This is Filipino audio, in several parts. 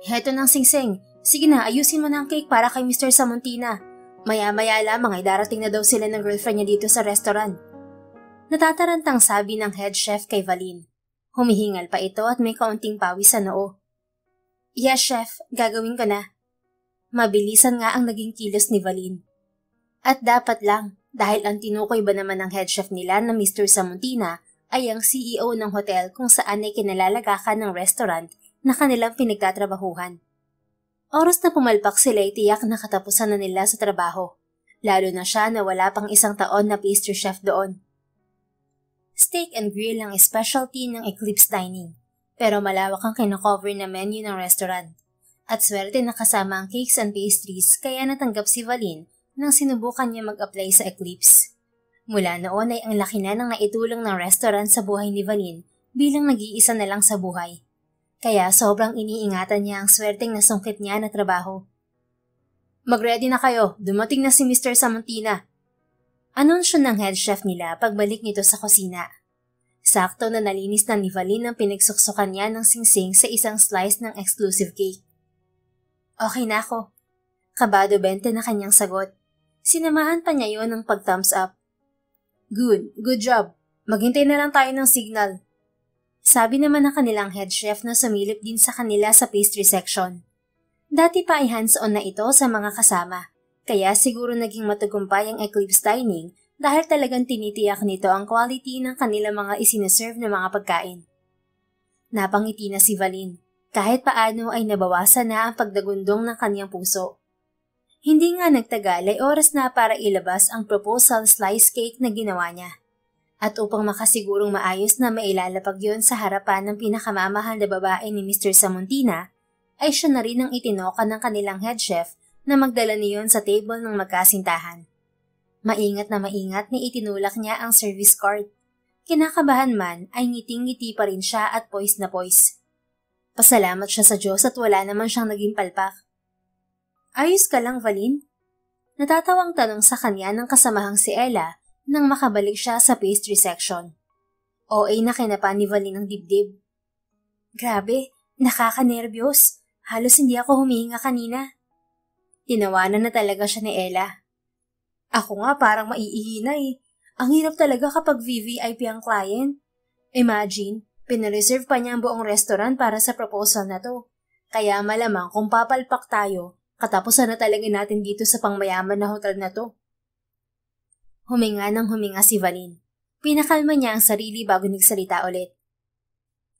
Heto ng singsing. Sige na, ayusin mo na ang cake para kay Mr. Samuntina. Maya-maya lamang ay darating na daw sila ng girlfriend niya dito sa restaurant. Natatarantang sabi ng head chef kay Valin. Humihingal pa ito at may kaunting pawis sa noo. Yes, chef. Gagawin ko na. Mabilisan nga ang naging kilos ni Valin. At dapat lang, dahil ang tinukoy ba naman ng head chef nila na Mr. Samuntina ay ang CEO ng hotel kung saan ay kinalalagakan ng restaurant na kanilang pinagtatrabahuhan. Oras na pumalpak sila ay tiyak na katapusan na nila sa trabaho, lalo na siya na wala pang 1 taon na pastry chef doon. Steak and grill ang specialty ng Eclipse Dining, pero malawak ang kinocover na menu ng restaurant. At swerte na kasama ang cakes and pastries kaya natanggap si Valin nang sinubukan niya mag-apply sa Eclipse. Mula noon ay ang laki na ng naitulong ng restaurant sa buhay ni Valin bilang nag-iisa na lang sa buhay. Kaya sobrang iniingatan niya ang swerteng nasungkit niya na trabaho. Mag-ready na kayo, dumating na si Mr. Samuntina. Anunsyo ng head chef nila pagbalik nito sa kusina. Sakto na nalinis na ni Valin ang pinagsuksukan niya ng singsing sa isang slice ng exclusive cake. Okay na ako. Kabado 20 na kanyang sagot. Sinamahan pa niya yon ng pag-thumbs up. Good job. Maghintay na lang tayo ng signal. Sabi naman ng kanilang head chef na sumilip din sa kanila sa pastry section. Dati pa ay hands-on na ito sa mga kasama, kaya siguro naging matagumpay ang Eclipse Dining dahil talagang tinitiyak nito ang quality ng kanilang mga isineserve na mga pagkain. Napangiti na si Valin, kahit paano ay nabawasan na ang pagdagundong ng kanyang puso. Hindi nga nagtagal ay oras na para ilabas ang proposal slice cake na ginawa niya. At upang makasigurong maayos na mailalapag yon sa harapan ng pinakamamahal na babae ni Mr. Samuntina, ay siya na rin ang itinoka ng kanilang head chef na magdala niyon sa table ng magkasintahan. Maingat na maingat ni itinulak niya ang service card. Kinakabahan man ay ngiting-ngiti pa rin siya at poise na poise. Pasalamat siya sa Diyos at wala naman siyang naging palpak. Ayos ka lang, Valin? Natatawang tanong sa kanya ng kasamahang si Ella nang makabalik siya sa pastry section. OA na kinapa ni Valin ng dibdib. Grabe, nakakanerbiyos. Halos hindi ako humihinga kanina. Tinawanan na talaga siya ni Ella. Ako nga parang maiihina eh. Ang hirap talaga kapag VVIP ang client. Imagine, pinareserve pa niya ang buong restaurant para sa proposal na to. Kaya malamang kung papalpak tayo, katapusan na talaga natin dito sa pangmayaman na hotel na to. Huminga ng huminga si Valin. Pinakalma niya ang sarili bago nagsalita ulit.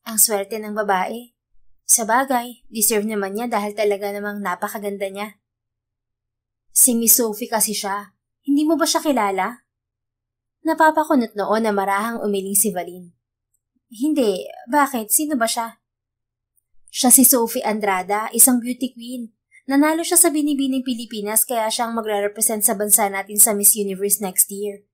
Ang swerte ng babae. Sa bagay, deserve naman niya dahil talaga namang napakaganda niya. Si Miss Sophie kasi siya. Hindi mo ba siya kilala? Napapakunot noon na marahang umiling si Valin. Hindi, bakit? Sino ba siya? Siya si Sophie Andrada, isang beauty queen. Nanalo siya sa Binibining Pilipinas kaya siyang magre-represent sa bansa natin sa Miss Universe next year.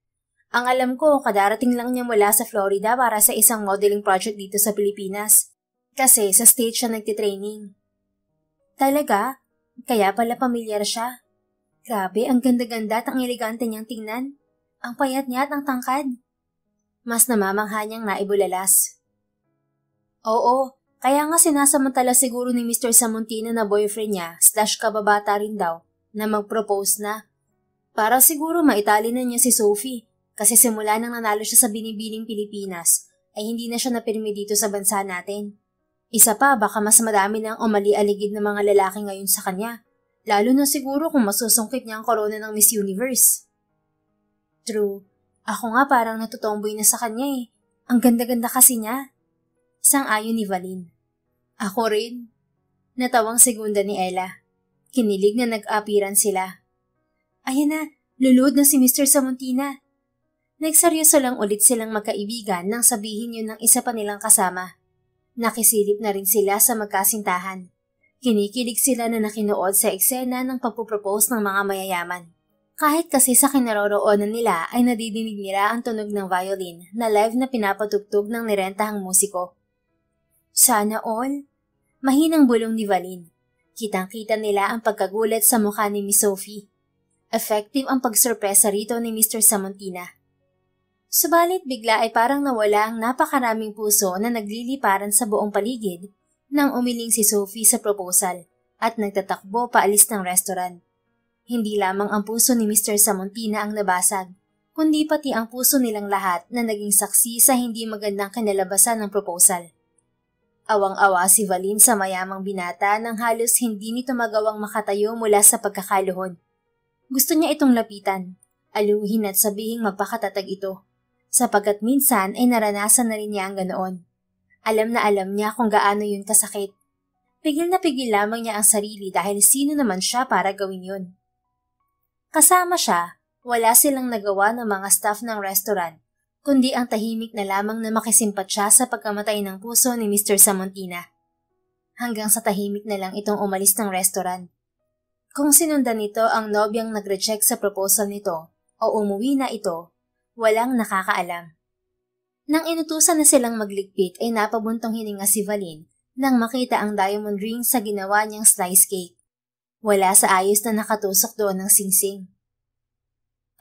Ang alam ko, kadarating lang niya mula sa Florida para sa isang modeling project dito sa Pilipinas. Kasi sa stage siya nagtitraining. Talaga? Kaya pala pamilyar siya. Grabe, ang ganda-ganda at ang elegante niyang tingnan. Ang payat niya at ang tangkad. Mas namamangha niyang naibulalas. Oo. Kaya nga sinasamantala siguro ni Mr. Samuntina na boyfriend niya / kababata rin daw na mag-propose na. Para siguro maitali na niya si Sophie kasi simula nang nanalo siya sa Binibining Pilipinas ay hindi na siya napirmi dito sa bansa natin. Isa pa baka mas madami nang umali-aligid na mga lalaki ngayon sa kanya, lalo na siguro kung masusungkit niya ang korona ng Miss Universe. True, ako nga parang natutomboy na sa kanya eh. Ang ganda-ganda kasi niya. Sang-ayon ni Valin. Ako rin. Natawang segunda ni Ella. Kinilig na nag-apiran sila. Ayan na, luluhod na si Mr. Samuntina. Nagseryoso lang ulit silang magkaibigan nang sabihin yun ng isa pa nilang kasama. Nakisilip na rin sila sa magkasintahan. Kinikilig sila na nakinood sa eksena ng pagpupropose ng mga mayayaman. Kahit kasi sa kinaroroonan nila ay nadidinig nila ang tunog ng violin na live na pinapatugtog ng nirentahang musiko. Sana all. Mahinang bulong ni Valin. Kitang-kita nila ang pagkagulat sa mukha ni Miss Sophie. Effective ang pagsurpresa rito ni Mr. Samuntina. Subalit bigla ay parang nawala ang napakaraming puso na nagliliparan sa buong paligid nang umiling si Sophie sa proposal at nagtatakbo paalis ng restaurant. Hindi lamang ang puso ni Mr. Samontina ang nabasag, kundi pati ang puso nilang lahat na naging saksi sa hindi magandang kinalabasan ng proposal. Awang-awa si Valin sa mayamang binata nang halos hindi nito magawang makatayo mula sa pagkakaluhod. Gusto niya itong lapitan, aluhin at sabihing magpakatatag ito, sapagkat minsan ay naranasan na rin niya ang ganoon. Alam na alam niya kung gaano yun kasakit. Pigil na pigil lamang niya ang sarili dahil sino naman siya para gawin yun. Kasama siya, wala silang nagawa ng mga staff ng restaurant, kundi ang tahimik na lamang na makisimpat siya sa pagkamatay ng puso ni Mr. Samontina. Hanggang sa tahimik na lang itong umalis ng restaurant. Kung sinundan nito ang nobyang nag-reject sa proposal nito o umuwi na ito, walang nakakaalam. Nang inutusan na silang magligpit ay napabuntong hininga si Valin nang makita ang diamond ring sa ginawa niyang slice cake. Wala sa ayos na nakatusok doon ng singsing.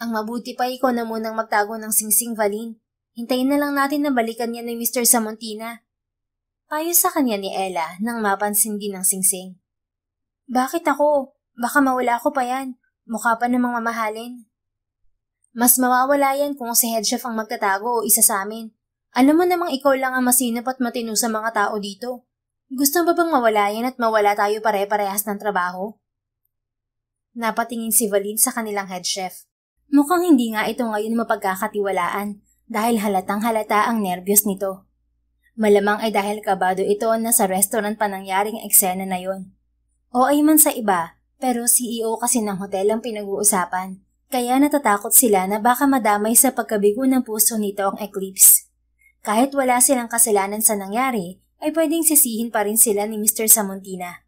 Ang mabuti pa ikaw na munang magtago ng singsing, Valin. Hintayin na lang natin na balikan niya ni Mr. Samontina. Payo sa kanya ni Ella nang mapansin din ng singsing. Bakit ako? Baka mawala ko pa yan. Mukha pa namang mamahalin. Mas mawawala yan kung si head chef ang magtatago o isa sa amin. Alam mo namang ikaw lang ang masinop at matino sa mga tao dito. Gusto ba bang mawala yan at mawala tayo pare-parehas ng trabaho? Napatingin si Valin sa kanilang head chef. Mukhang hindi nga ito ngayon mapagkakatiwalaan dahil halatang halata ang nerbiyos nito. Malamang ay dahil kabado ito na sa restaurant pa nangyaring eksena na yon. O ay man sa iba, pero CEO kasi ng hotel ang pinag-uusapan. Kaya natatakot sila na baka madamay sa pagkabigo ng puso nito ang eclipse. Kahit wala silang kasalanan sa nangyari, ay pwedeng sisihin pa rin sila ni Mr. Samontina.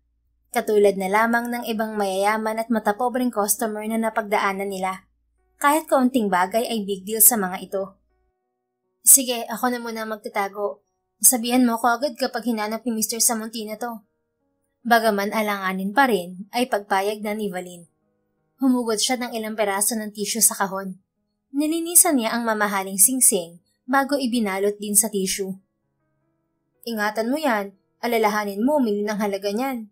Katulad na lamang ng ibang mayayaman at matapobreng customer na napagdaanan nila. Kahit kaunting bagay ay big deal sa mga ito. Sige, ako na muna magtatago. Sabihan mo ko agad kapag hinanap ni Mr. Samontina to. Bagaman alanganin pa rin, ay pagpayag na ni Valin. Humugot siya ng ilang peraso ng tissue sa kahon. Nilinisan niya ang mamahaling singsing bago ibinalot din sa tissue. Ingatan mo yan, alalahanin mo umili ng halaga niyan.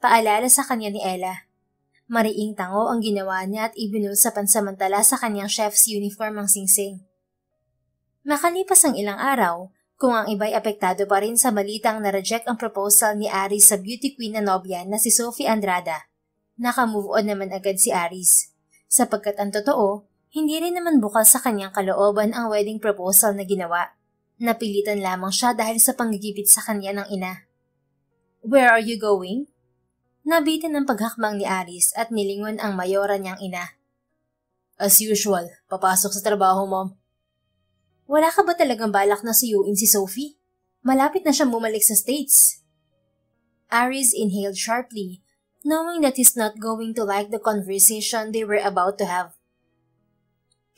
Paalala sa kanya ni Ella. Mariing tango ang ginawa niya at ibinuot sa pansamantala sa kanyang chef's uniform ang singsing. Makalipas ang ilang araw, kung ang iba'y apektado pa rin sa balitang na-reject ang proposal ni Aris sa beauty queen na nobya na si Sophie Andrada, naka-move on naman agad si Aris. Sapagkat ang totoo, hindi rin naman bukal sa kanyang kalooban ang wedding proposal na ginawa. Napilitan lamang siya dahil sa panggigipit sa kanya ng ina. Where are you going? Nabitin ang paghakbang ni Aris at nilingon ang mayora niyang ina. As usual, papasok sa trabaho, Mom. Wala ka ba talagang balak na suyuin si Sophie? Malapit na siyang bumalik sa States. Aris inhaled sharply, knowing that he's not going to like the conversation they were about to have.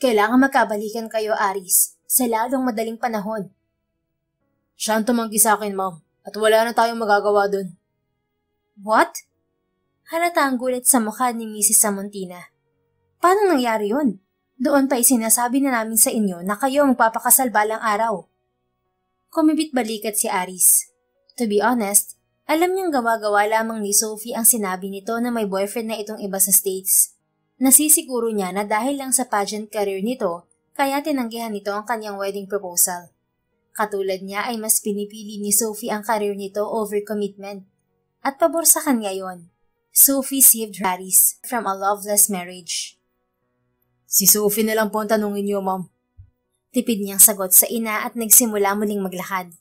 Kailangan magkabalikan kayo, Aris, sa lalong madaling panahon. Siya ang tumanggi sa akin, Mom, at wala na tayong magagawa dun. What? Halata ang gulat sa mukha ni Mrs. Samontina. Paano nangyari yun? Doon pa sinasabi na namin sa inyo na kayo ang magpapakasal balang araw. Kumibit balikat si Aris. To be honest, alam niyang gawa-gawa lamang ni Sophie ang sinabi nito na may boyfriend na itong iba sa States. Nasisiguro niya na dahil lang sa pageant career nito, kaya tinanggihan nito ang kanyang wedding proposal. Katulad niya ay mas pinipili ni Sophie ang career nito over commitment. At pabor sa kanya yon. Sophie saved Aris from a loveless marriage. Si Sophie na lang po ang tanungin niyo, Mom. Tipid niyang sagot sa ina at nagsimula muling maglakad.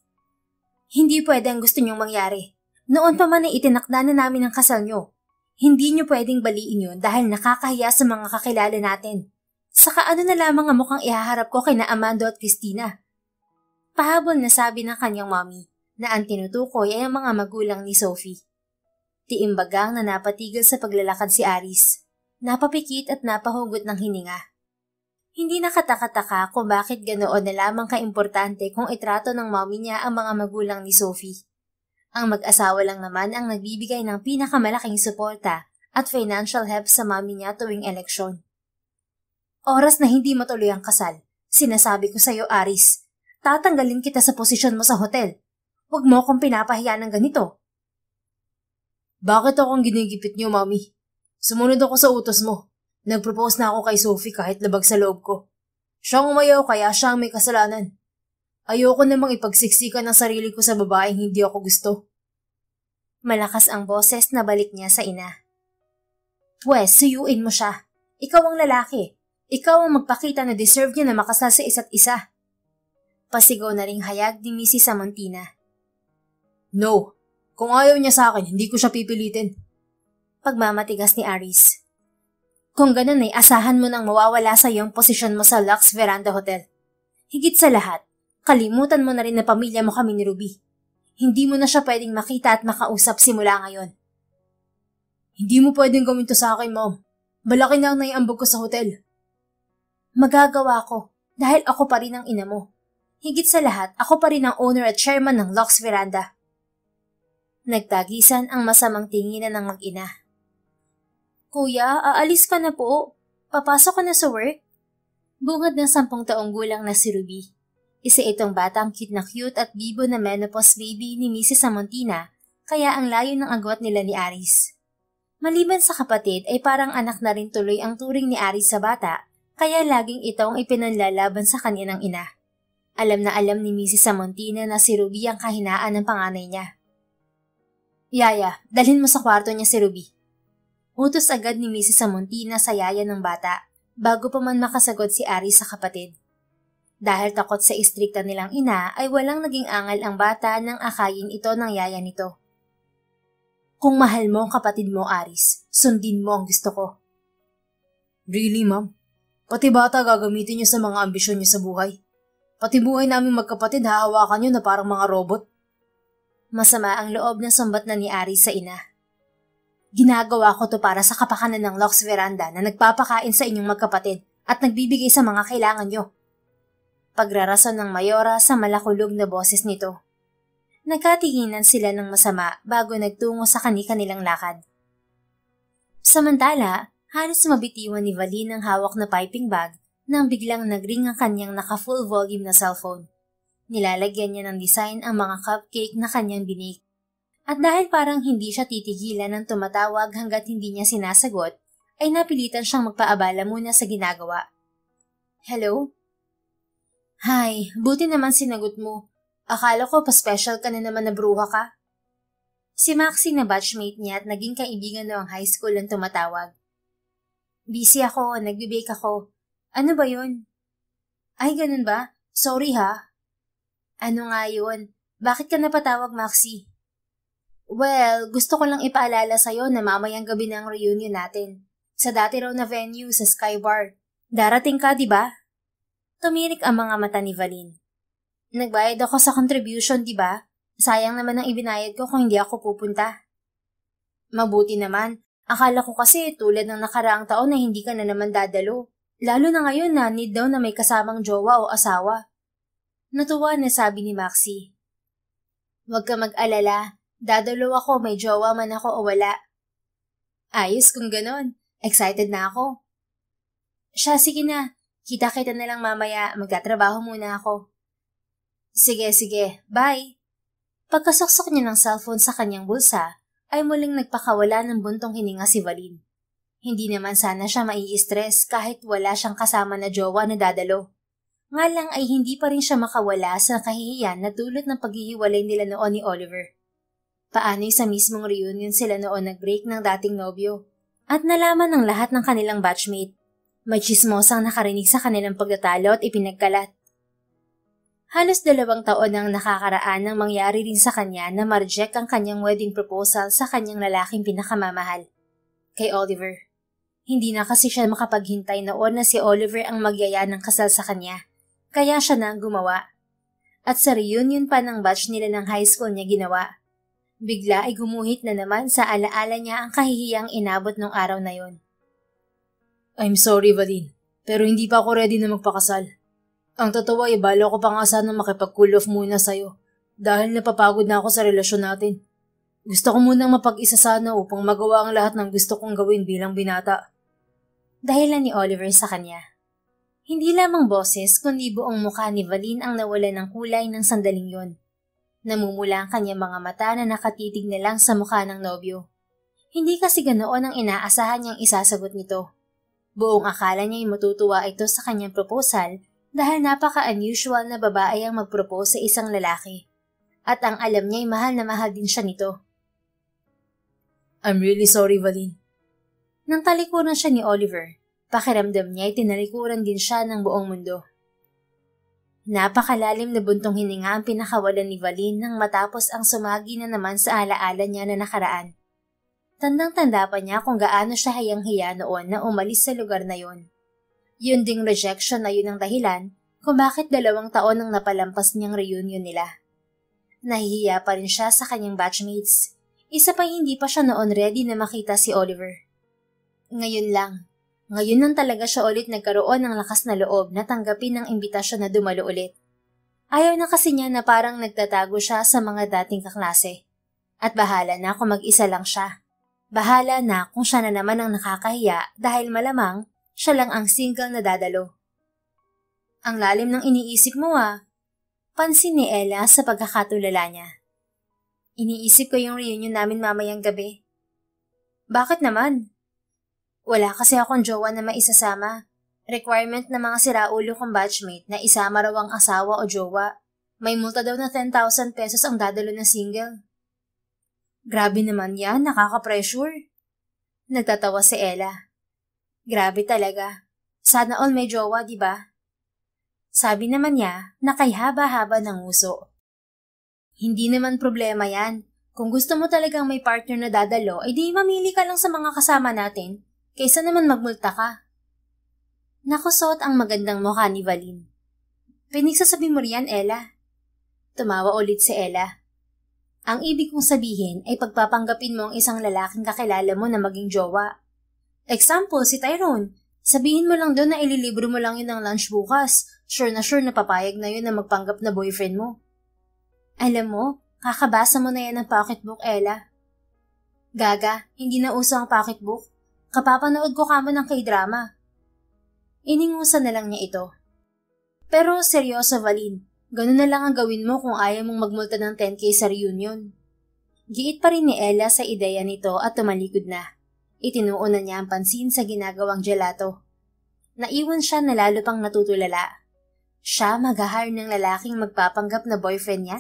Hindi pwede ang gusto niyong mangyari. Noon pa man ay itinakda na namin ang kasal niyo. Hindi niyo pwedeng baliin yun dahil nakakahiya sa mga kakilala natin. Saka ano na lamang ang mukhang ihaharap ko kay na Amando at Christina. Pahabol na sabi ng kanyang mommy na ang tinutukoy ay ang mga magulang ni Sophie. Tiimbagang na napatigil sa paglalakad si Aris. Napapikit at napahugot ng hininga. Hindi nakataka-taka kung bakit ganoon na lamang kaimportante kung itrato ng mommy niya ang mga magulang ni Sophie. Ang mag-asawa lang naman ang nagbibigay ng pinakamalaking suporta at financial help sa mommy niya tuwing eleksyon. Oras na hindi matuloy ang kasal, sinasabi ko sa iyo, Aris, tatanggalin kita sa posisyon mo sa hotel. Huwag mo akong pinapahiya ng ganito. Bakit akong ginigipit niyo, Mami? Sumunod ako sa utos mo. Nag-propose na ako kay Sophie kahit labag sa loob ko. Siya ang umayaw kaya siya ang may kasalanan. Ayoko namang ipagsiksikan ng sarili ko sa babaeng hindi ako gusto. Malakas ang boses na balik niya sa ina. Pwes, suyuin mo siya. Ikaw ang lalaki. Ikaw ang magpakita na deserve niya na makasal sa isa't isa. Pasigaw na ring hayag ni Mrs. Samontina. No. Kung ayaw niya sa akin, hindi ko siya pipilitin. Pagmamatigas ni Aris. Kung ganun ay asahan mo nang mawawala sa iyong posisyon mo sa Lux Veranda Hotel. Higit sa lahat, kalimutan mo na rin na pamilya mo kami ni Ruby. Hindi mo na siya pwedeng makita at makausap simula ngayon. Hindi mo pwedeng gawin to sa akin, Mom. Malaki na ang naiambog ko sa hotel. Magagawa ko dahil ako pa rin ang ina mo. Higit sa lahat, ako pa rin ang owner at chairman ng Lux Veranda. Nagtagisan ang masamang tinginan ng mag-ina. Kuya, aalis ka na po. Papasok ka na sa work. Bungad ng 10 taong gulang na si Ruby. Isa itong batang cute at bibo na menopause baby ni Mrs. Samontina, kaya ang layo ng agwat nila ni Aris. Maliban sa kapatid ay parang anak na rin tuloy ang turing ni Aris sa bata, kaya laging itong ipinanlalaban sa kanya ng ina. Alam na alam ni Mrs. Samontina na si Ruby ang kahinaan ng panganay niya. Yaya, dalhin mo sa kwarto niya si Ruby. Utos agad ni Mrs. Samontina sa yaya ng bata, bago pa man makasagot si Aris sa kapatid. Dahil takot sa istrikta nilang ina ay walang naging angal ang bata nang akayin ito ng yaya nito. Kung mahal mo ang kapatid mo, Aris, sundin mo ang gusto ko. Really, Ma'am? Pati bata gagamitin niyo sa mga ambisyon niyo sa buhay. Pati buhay naming magkapatid hahawakan niyo na parang mga robot. Masama ang loob na sumbat na ni Aris sa ina. Ginagawa ko to para sa kapakanan ng Lux Veranda na nagpapakain sa inyong magkapatid at nagbibigay sa mga kailangan niyo. Pagrarason ng mayora sa malakulog na boses nito. Nagkatinginan sila ng masama bago nagtungo sa kani-kanilang lakad. Samantala, halos mabitiwan ni Valin ang hawak na piping bag nang biglang nagring ang kanyang naka-full volume na cellphone. Nilalagyan niya ng design ang mga cupcake na kanyang binake. At dahil parang hindi siya titigilan ng tumatawag hanggat hindi niya sinasagot, ay napilitan siyang magpaabala muna sa ginagawa. Hello? Hi, buti naman sinagot mo. Akala ko pa-special ka na naman na bruha ka. Si Maxie na batchmate niya at naging kaibigan noong high school ang tumatawag. Busy ako, nagbe-bake ako. Ano ba yun? Ay, ganun ba? Sorry ha. Ano nga yun? Bakit ka napatawag, Maxie? Well, gusto ko lang ipaalala sa'yo na mamayang gabi na ang reunion natin. Sa dati raw na venue sa Sky Bar. Darating ka, di ba? Tumirik ang mga mata ni Valin. Nagbayad ako sa contribution, di ba? Sayang naman ang ibinayad ko kung hindi ako pupunta. Mabuti naman. Akala ko kasi tulad ng nakaraang taon na hindi ka na naman dadalo. Lalo na ngayon na need daw na may kasamang jowa o asawa. Natuwa na sabi ni Maxie. Huwag ka mag-alala. Dadalo ako may jowa man ako o wala. Ayos kung ganon. Excited na ako. Siya, sige na. Kita-kita na lang mamaya. Magtatrabaho muna ako. Sige. Bye. Pagkasuksok niya ng cellphone sa kanyang bulsa, ay muling nagpakawala ng buntong hininga si Valin. Hindi naman sana siya mai-stress kahit wala siyang kasama na jowa na dadalo. Nga lang ay hindi pa rin siya makawala sa kahihiyan na dulot ng paghihiwalay nila noon ni Oliver. Paano'y sa mismong reunion sila noon nag-break ng dating nobyo at nalaman ng lahat ng kanilang batchmate. May chismosang nakarinig sa kanilang pagtatalo at ipinagkalat. Halos 2 taon nang nakakaraan nang mangyari rin sa kanya na ma-reject ang kanyang wedding proposal sa kanyang lalaking pinakamamahal, kay Oliver. Hindi na kasi siya makapaghintay noon na si Oliver ang magyaya ng kasal sa kanya, kaya siya na ang gumawa. At sa reunion pa ng batch nila ng high school niya ginawa. Bigla ay gumuhit na naman sa alaala niya ang kahihiyang inabot nung araw na yon. I'm sorry, Valin, pero hindi pa ako ready na magpakasal. Ang totoo ay balo ko pa nga sana makipag-cool off muna sa'yo dahil napapagod na ako sa relasyon natin. Gusto ko munang mapag-isa sana upang magawa ang lahat ng gusto kong gawin bilang binata. Dahilan ni Oliver sa kanya. Hindi lamang boses kundi buong mukha ni Valin ang nawala ng kulay ng sandaling yon. Namumula ang kanyang mga mata na nakatitig na lang sa mukha ng nobyo. Hindi kasi ganoon ang inaasahan niyang isasagot nito. Buong akala niya'y matutuwa ito sa kanyang proposal dahil napaka-unusual na babae ang mag-propose sa isang lalaki. At ang alam niya'y mahal na mahal din siya nito. I'm really sorry, Valin. Nang talikuran siya ni Oliver, pakiramdam niya'y tinalikuran din siya ng buong mundo. Napakalalim na buntong hininga ang pinakawalan ni Valin nang matapos ang sumagi na naman sa alaala niya na nakaraan. Tandang-tanda pa niya kung gaano siya hayang-hiya noon na umalis sa lugar na yon. Yun ding rejection na yun ang dahilan kung bakit 2 taon nang napalampas niyang reunion nila. Nahihiya pa rin siya sa kanyang batchmates. Isa pa hindi pa siya noon ready na makita si Oliver. Ngayon lang. Ngayon nang talaga siya ulit nagkaroon ng lakas na loob na tanggapin ang imbitasyon na dumalo ulit. Ayaw na kasi niya na parang nagtatago siya sa mga dating kaklase. At bahala na kung mag-isa lang siya. Bahala na kung siya na naman ang nakakahiya dahil malamang siya lang ang single na dadalo. Ang lalim ng iniisip mo pansin ni Ella sa pagkakatulala niya. Iniisip ko yung reunion namin mamayang gabi. Bakit naman? Wala kasi akong jowa na maisasama. Requirement ng mga siraulo kong batchmate na isama raw ang asawa o jowa. May multa daw na 10,000 pesos ang dadalo na single. Grabe naman yan, nakaka-pressure. Nagtatawa si Ella. Grabe talaga. Sana all may jowa, di ba? Sabi naman niya na kay haba-haba ng uso. Hindi naman problema yan. Kung gusto mo talagang may partner na dadalo, ay di mamili ka lang sa mga kasama natin. Kaysa naman magmulta ka. Nakusot ang magandang mukha ni Valin. Pinagsasabi mo riyan, Ella. Tumawa ulit si Ella. Ang ibig kong sabihin ay pagpapanggapin mo ang isang lalaking kakilala mo na maging jowa. Example, si Tyrone. Sabihin mo lang doon na ililibro mo lang yun ng lunch bukas. Sure na papayag na yun na magpanggap na boyfriend mo. Alam mo, kakabasa mo na yan ng pocketbook, Ella. Gaga, hindi na uso ang pocketbook. Kapapanood ko kamo ng K-drama. Iningusan na lang niya ito. Pero seryoso, Valin, ganun na lang ang gawin mo kung ayaw mong magmulta ng 10K sa reunion. Giit pa rin ni Ella sa ideya nito at tumalikod na. Itinuon na niya ang pansin sa ginagawang gelato. Naiwan siya na lalo pang natutulala. Siya mag-hire ng lalaking magpapanggap na boyfriend niya?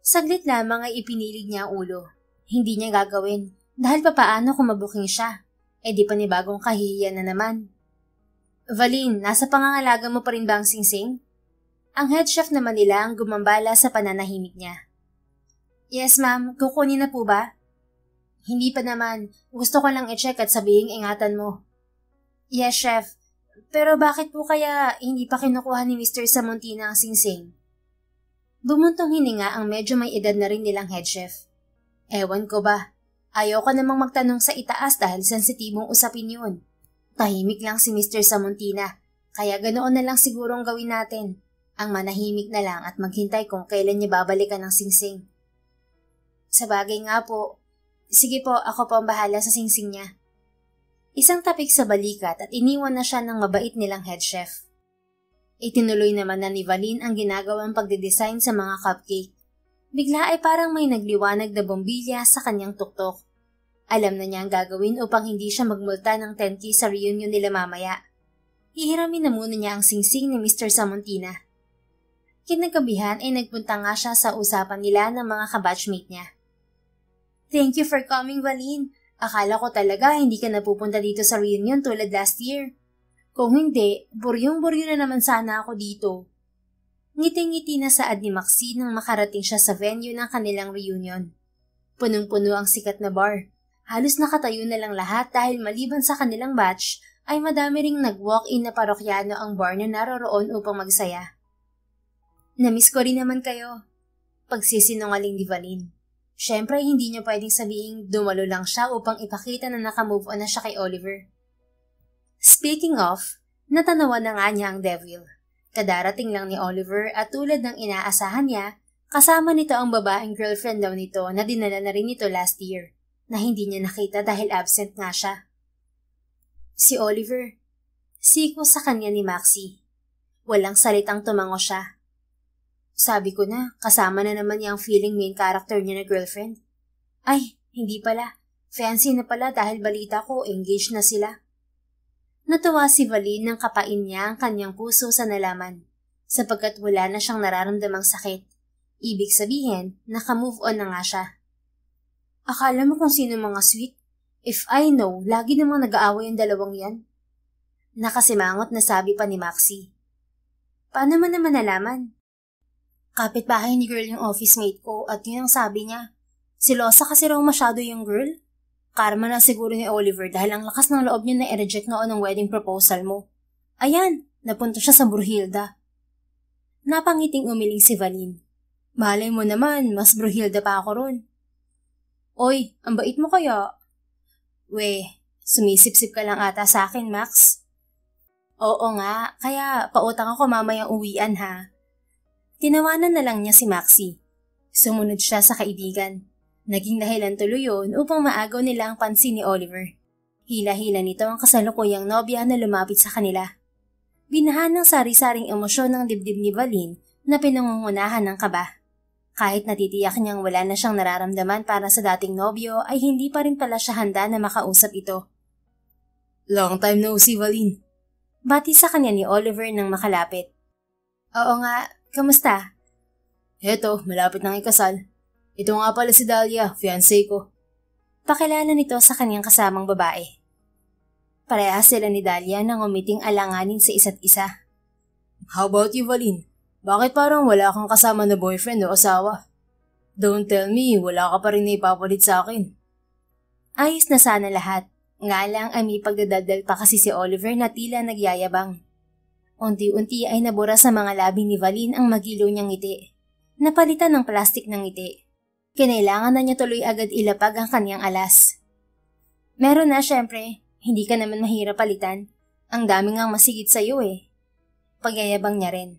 Saglit lamang ay ipinilig niya ang ulo. Hindi niya gagawin dahil papaano kung mabuking siya. Di panibagong kahihiyan na naman. Valin, nasa pangangalaga mo pa rin ba ang singsing? Ang head chef naman nila ang gumambala sa pananahimik niya. Yes ma'am, kukunin na po ba? Hindi pa naman, gusto ko lang i-check at sabihing ingatan mo. Yes chef, pero bakit po kaya hindi pa kinukuha ni Mr. Samontina ang singsing? Bumuntong hininga ang medyo may edad na rin nilang head chef. Ewan ko ba? Ayaw ka namang magtanong sa itaas dahil sensitibong usapin yun. Tahimik lang si Mr. Samontina, kaya ganoon na lang siguro ang gawin natin. Ang manahimik na lang at maghintay kung kailan niya babalikan ng singsing. Sabagay nga po. Sige po, ako po ang bahala sa singsing niya. Isang tapik sa balikat at iniwan na siya ng mabait nilang head chef. Itinuloy naman na ni Valin ang ginagawang pagdidesign sa mga cupcake. Bigla ay parang may nagliwanag na bombilya sa kanyang tuktok. Alam na niya ang gagawin upang hindi siya magmulta ng 10K sa reunion nila mamaya. Hihiramin na muna niya ang singsing ni Mr. Samontina. Kinagabihan ay nagpunta nga siya sa usapan nila ng mga kabatchmate niya. Thank you for coming, Valin. Akala ko talaga hindi ka napupunta dito sa reunion tulad last year. Kung hindi, buryong-buryo na naman sana ako dito. Ngiti-ngiti na saad ni Maxine nang makarating siya sa venue ng kanilang reunion. Punong-puno ang sikat na bar. Halos nakatayo na lang lahat dahil maliban sa kanilang batch, ay madami ring nag-walk-in na parokyano ang bar na naroroon upang magsaya. Namiss ko rin naman kayo. Pagsisinungaling ni Valin. Siyempre, hindi niya pwedeng sabihin dumalo lang siya upang ipakita na nakamove on na siya kay Oliver. Speaking of, natanawan na nga niya ang devil. Kadarating lang ni Oliver at tulad ng inaasahan niya, kasama nito ang babaeng girlfriend daw nito na dinala na rin nito last year, na hindi niya nakita dahil absent nga siya. Si Oliver. Siko sa kanya ni Maxie. Walang salitang tumango siya. Sabi ko na, kasama na naman yung feeling main character niya na girlfriend. Ay, hindi pala. Fancy na pala dahil balita ko, engaged na sila. Natuwa si Valin nang kapain niya ang kanyang puso sa nalaman, sapagkat wala na siyang nararamdamang sakit. Ibig sabihin, naka-move on na nga siya. Akala mo kung sino mga sweet? If I know, lagi namang nag-aaway ang dalawang yan. Nakasimangot na sabi pa ni Maxie. Paano mo naman nalaman? Kapitbahay ni girl yung office mate ko at yun ang sabi niya. Silosa kasi raw masyado yung girl. Karma na siguro ni Oliver dahil ang lakas ng loob niya na i-reject noon ang wedding proposal mo. Ayan, napunta siya sa Bruhilda. Napangiting umiling si Valin. Malay mo naman, mas Bruhilda pa ako ron. Oy, ang bait mo kaya? We, sumisip-sip ka lang ata sa akin, Max. Oo nga, kaya pautang ako mamayang uwian ha. Tinawanan na lang niya si Maxie. Sumunod siya sa kaibigan. Naging dahilan tuloy yun upang maagaw nila ang pansin ni Oliver. Hila-hila nito ang kasalukuyang nobya na lumapit sa kanila. Binahan ng sari-saring emosyon ng dibdib ni Valin na pinangungunahan ng kaba. Kahit natitiyak niyang wala na siyang nararamdaman para sa dating nobyo ay hindi pa rin pala siya handa na makausap ito. Long time no see, Valin. Bati sa kanya ni Oliver nang makalapit. Oo nga, kamusta? Heto, malapit nang ikasal. Ito nga pala si Dahlia, fiancé ko. Pakilala nito sa kanyang kasamang babae. Parehas sila ni Dahlia nang umiting alanganin sa isa't isa. How about you, Valin? Bakit parang wala kang kasama na boyfriend o asawa? Don't tell me, wala ka pa rin na ipapalit sa akin. Ayos na sana lahat. Nga lang ay may pagdadaldal pa kasi si Oliver na tila nagyayabang. Unti-unti ay nabura sa mga labi ni Valin ang magilo niyang ngiti. Napalitan ng plastik ng ngiti. Kinailangan na niya tuloy agad ilapag ang kanyang alas. Meron na syempre, hindi ka naman mahirap palitan. Ang dami ngang masigit sa'yo eh. Pagyayabang niya rin.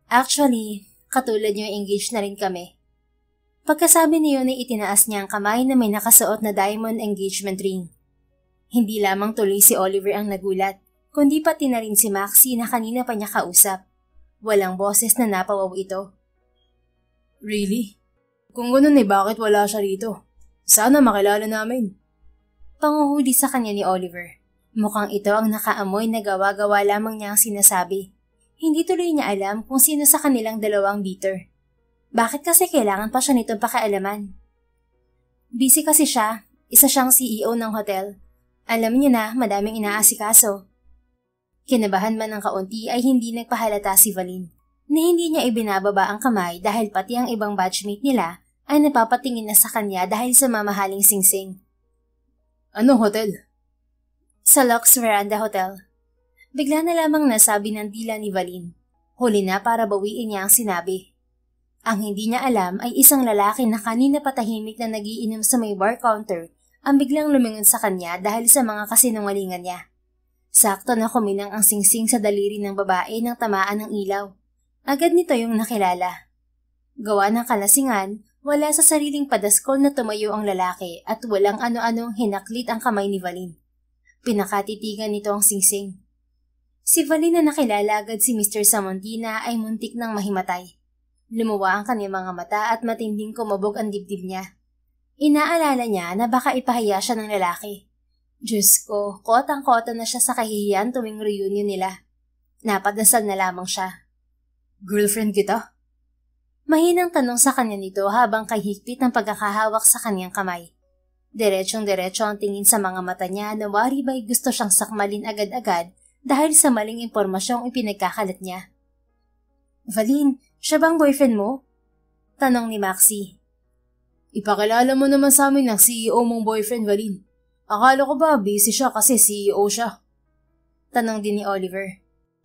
Actually, katulad niyo engaged na rin kami. Pagkasabi niyo na itinaas niya ang kamay na may nakasuot na diamond engagement ring. Hindi lamang tuloy si Oliver ang nagulat, kundi pati na rin si Maxie na kanina pa niya kausap. Walang boses na napawaw ito. Really? Kung ganun eh, bakit wala siya rito? Sana makilala namin. Panguhuli sa kanya ni Oliver. Mukhang ito ang nakaamoy na gawa-gawa lamang niya ang sinasabi. Hindi tuloy niya alam kung sino sa kanilang dalawang bitter. Bakit kasi kailangan pa siya nitong pakialaman? Busy kasi siya, isa siyang CEO ng hotel. Alam niya na madaming inaasikaso. Kinabahan man ng kaunti ay hindi nagpahalata si Valin, na hindi niya ibinababa ang kamay dahil pati ang ibang batchmate nila ay napapatingin na sa kanya dahil sa mamahaling singsing. Anong hotel? Sa Lux Veranda Hotel. Bigla na lamang nasabi ng dila ni Valin. Huli na para bawiin niya ang sinabi. Ang hindi niya alam ay isang lalaki na kanina patahimik na nagiinom sa may bar counter ang biglang lumingon sa kanya dahil sa mga kasinungalingan niya. Sakto na kuminang ang singsing sa daliri ng babae nang tamaan ng ilaw. Agad nito yung nakilala. Gawa ng kalasingan, wala sa sariling padaskol na tumayo ang lalaki at walang ano-anong hinaklit ang kamay ni Valin. Pinakatitigan nito ang singsing. Si Valin na nakilala agad si Mr. Samontina ay muntik nang mahimatay. Lumuwa ang kanyang mga mata at matinding kumabog ang dibdib niya. Inaalala niya na baka ipahiya siya ng lalaki. Diyos ko, kotang-kota na siya sa kahihiyan tuwing reunion nila. Napadasal na lamang siya. Girlfriend kita? Mahinang tanong sa kanya nito habang kahigpit ng pagkakahawak sa kanyang kamay. Diretsong-diretso ang tingin sa mga mata niya na wari ba'y gusto siyang sakmalin agad-agad dahil sa maling impormasyong ipinagkakalat niya. Valin, siya bang boyfriend mo? Tanong ni Maxie. Ipakilala mo naman sa amin ng CEO mong boyfriend, Valin. Akala ko ba busy siya kasi CEO siya? Tanong din ni Oliver.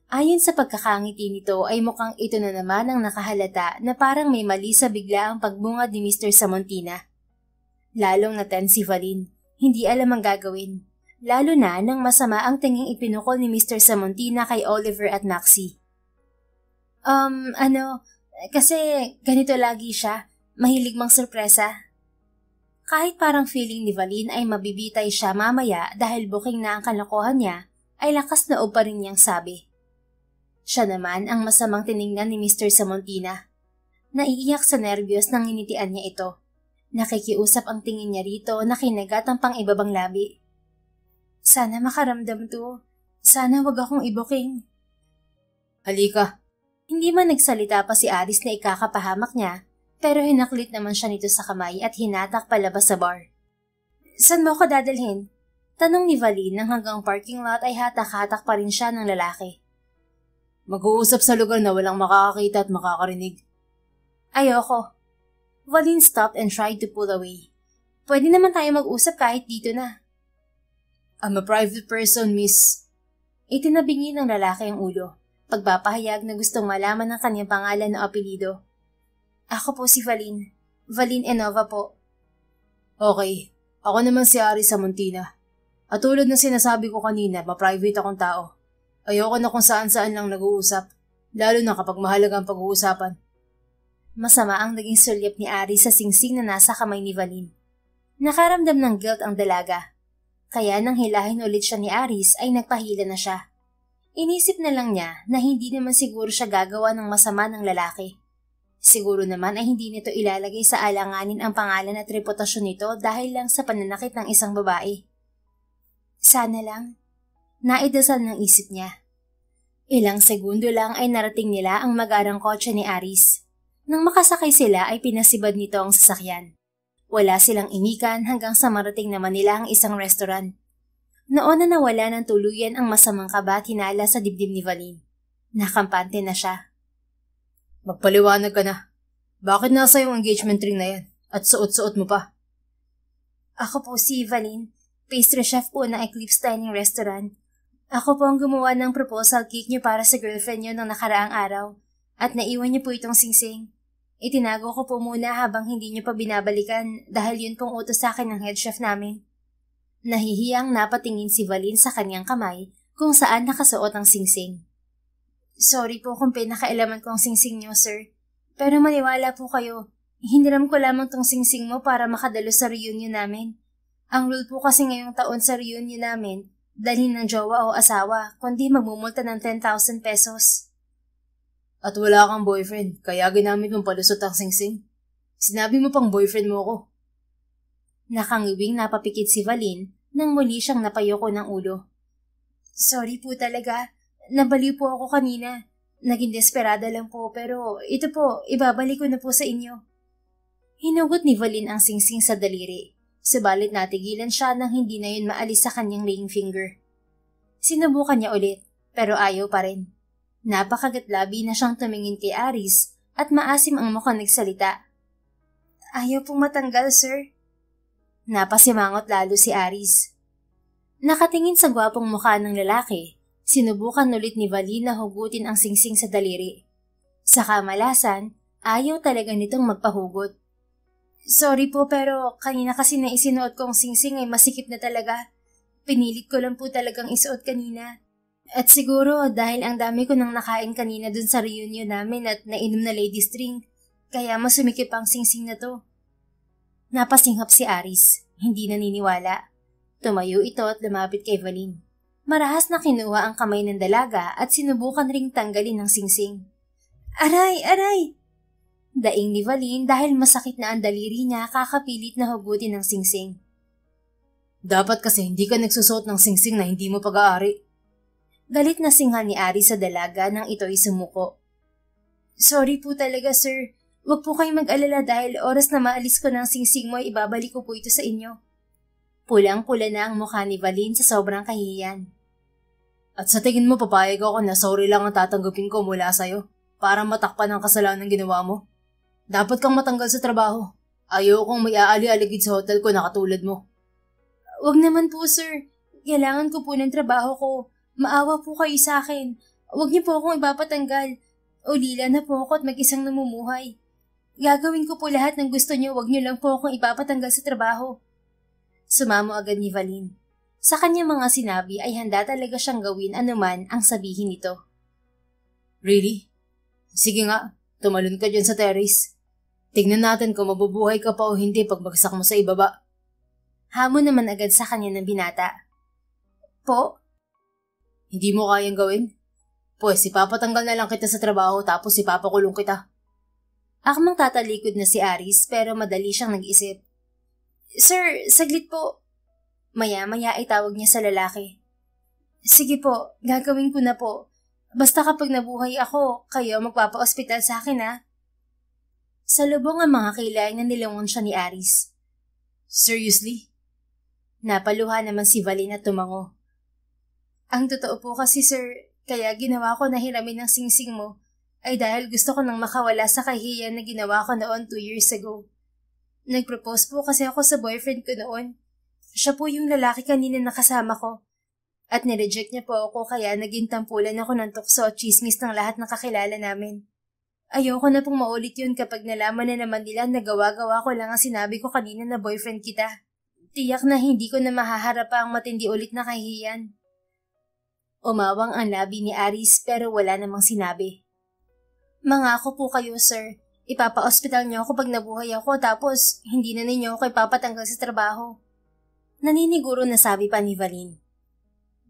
Ayon sa pagkakangiti nito ay mukhang ito na naman ang nakahalata na parang may mali sa biglaang pagbungad ni Mr. Samontina. Lalong naten si Valin, hindi alam ang gagawin. Lalo na nang masama ang tinging ipinukol ni Mr. Samontina kay Oliver at Maxie. Kasi ganito lagi siya, mahilig mang sorpresa. Kahit parang feeling ni Valin ay mabibitay siya mamaya dahil booking na ang kalokohan niya, ay lakas loob pa rin niyang sabi. Siya naman ang masamang tiningnan ni Mr. Samontina. Naiiyak sa nerbiyos nang nginitian niya ito. Nakikiusap ang tingin niya rito na kinagat ang pang-ibabang labi. Sana makaramdam to. Sana wag akong ibuking. Halika. Hindi man nagsalita pa si Aris na ikakapahamak niya, pero hinaklit naman siya nito sa kamay at hinatak palabas sa bar. Saan mo ko dadalhin? Tanong ni Valin nang hanggang parking lot ay hatak-hatak pa rin siya ng lalaki. Mag-uusap sa lugar na walang makakakita at makakarinig. Ayoko. Valin stopped and tried to pull away. Pwede naman tayo mag-usap kahit dito na. I'm a private person, miss. Itinabingi ng lalaki ang ulo, pagpapahayag na gustong malaman ng kanyang pangalan o apelido. Ako po si Valin. Valin Enova po. Okay. Ako naman si Aris Samuntina. At tulad ng sinasabi ko kanina, ma-private akong tao. Ayoko na kung saan-saan lang nag-uusap, lalo na kapag mahalagang pag-uusapan. Masama ang naging sulyap ni Aris sa singsing na nasa kamay ni Valin. Nakaramdam ng guilt ang dalaga. Kaya nang hilahin ulit siya ni Aris ay nagpahila na siya. Inisip na lang niya na hindi naman siguro siya gagawa ng masama ng lalaki. Siguro naman ay hindi nito ilalagay sa alanganin ang pangalan at reputasyon nito dahil lang sa pananakit ng isang babae. Sana lang. Naidasal ng isip niya. Ilang segundo lang ay narating nila ang magarang kotse ni Aris. Nang makasakay sila ay pinasibad nito ang sasakyan. Wala silang inikan hanggang sa marating naman nila ang isang restaurant. Noon na nawala ng tuluyan ang masamang kaba at hinala sa dibdib ni Valin. Nakampante na siya. Magpaliwanag ka na. Bakit nasa yung engagement ring na yan? At suot-suot mo pa? Ako po si Valin, pastry chef po ng Eclipse Dining Restaurant. Ako po ang gumawa ng proposal cake niyo para sa girlfriend niyo ng nakaraang araw. At naiwan niyo po itong singsing. Itinago ko po muna habang hindi niyo pa binabalikan dahil yun pong utos sa akin ng head chef namin. Nahihiyang napatingin si Valin sa kanyang kamay kung saan nakasuot ang singsing. Sorry po kung pinakailaman ko ang singsing niyo, sir. Pero maniwala po kayo, hiniram ko lamang tong singsing mo para makadalo sa reunion namin. Ang rule po kasi ngayong taon sa reunion namin, dalhin ng jowa o asawa, kundi magmumulta ng 10,000 pesos. At wala kang boyfriend, kaya ginamit mong palusot ang singsing. Sinabi mo pang boyfriend mo ko. Nakangiwing napapikit si Valin nang muli siyang napayoko ng ulo. Sorry po talaga. Nabaliw po ako kanina. Naging desperada lang po pero ito po, ibabalik ko na po sa inyo. Hinugot ni Valin ang singsing sa daliri, subalit natigilan siya nang hindi na yun maalis sa kanyang ring finger. Sinubukan niya ulit pero ayaw pa rin. Napakagatlabi na siyang tumingin kay Aris at maasim ang mukhang nagsalita. Ayaw pong matanggal, sir. Napasimangot lalo si Aris. Nakatingin sa gwapong mukha ng lalaki, sinubukan ulit ni Valin na hugutin ang singsing sa daliri. Sa kamalasan, ayaw talaga nitong magpahugot. Sorry po pero kanina kasi na isinuot kong singsing ay masikip na talaga. Pinilit ko lang po talagang isuot kanina. At siguro dahil ang dami ko nang nakain kanina dun sa reunion namin at nainom na ladies drink, kaya mas sumikip ang singsing na to. Napasinghap si Aris, hindi naniniwala. Tumayo ito at lumapit kay Valin. Marahas na kinuha ang kamay ng dalaga at sinubukan ring tanggalin ng singsing. Aray! Aray! Daing ni Valin dahil masakit na ang daliri niya kakapilit na hugutin ng singsing. Dapat kasi hindi ka nagsusot ng singsing na hindi mo pag-aari. Galit na singhal ni Aris sa dalaga nang ito'y sumuko. Sorry po talaga, sir. Huwag po kayong mag-alala dahil oras na maalis ko ng singsing mo ay ibabalik ko po ito sa inyo. Pulang-pula na ang mukha ni Valin sa sobrang kahihiyan. At sa tingin mo papayag ako na sorry lang ang tatanggapin ko mula sa'yo para matakpan ang kasalanan ginawa mo? Dapat kang matanggal sa trabaho. Ayaw kong may aali-aligid sa hotel ko na katulad mo. Huwag naman po, sir. Kailangan ko po ng trabaho ko. Maawa po kayo sa akin. Huwag niyo po akong ipapatanggal. Ulila na po ako at mag-isang namumuhay. Gagawin ko po lahat ng gusto niyo, huwag niyo lang po akong ipapatanggal sa trabaho. Sumamo agad ni Valin. Sa kanyang mga sinabi ay handa talaga siyang gawin anuman ang sabihin nito. Really? Sige nga, tumalon ka dyan sa terrace. Tignan natin kung mabubuhay ka pa o hindi pagbagsak mo sa ibaba. Hamon naman agad sa kanya ng binata. Po? Hindi mo kayang gawin? Pues ipapatanggal na lang kita sa trabaho tapos ipapakulong kita. Akmang tatalikod na si Aris pero madali siyang nag-isip. Sir, saglit po. Maya-maya ay tawag niya sa lalaki. Sige po, gagawin ko na po. Basta kapag nabuhay ako, kayo magpapa-ospital sa akin ha. Salubong ang mga kilay na nilangon siya ni Aris. Seriously? Napaluha naman si Valin at tumango. Ang totoo po kasi sir, kaya ginawa ko na hiramin ng singsing mo ay dahil gusto ko nang makawala sa kahihiyan na ginawa ko noon 2 years ago. Nag-propose po kasi ako sa boyfriend ko noon. Siya po yung lalaki kanina nakasama ko. At nireject niya po ako kaya naging tampulan ako ng tukso at chismis ng lahat ng kakilala namin. Ayoko na pong maulit yun kapag nalaman na naman nila na gawa-gawa ko lang ang sinabi ko kanina na boyfriend kita. Tiyak na hindi ko na mahaharap pa ang matindi ulit na kahihiyan. Umawang ang labi ni Aris pero wala namang sinabi. Mangako po kayo sir, ipapa-hospital niyo ako pag nabuhay ako tapos hindi na ninyo ako ipapatanggal sa trabaho. Naniniguro na sabi pa ni Valin.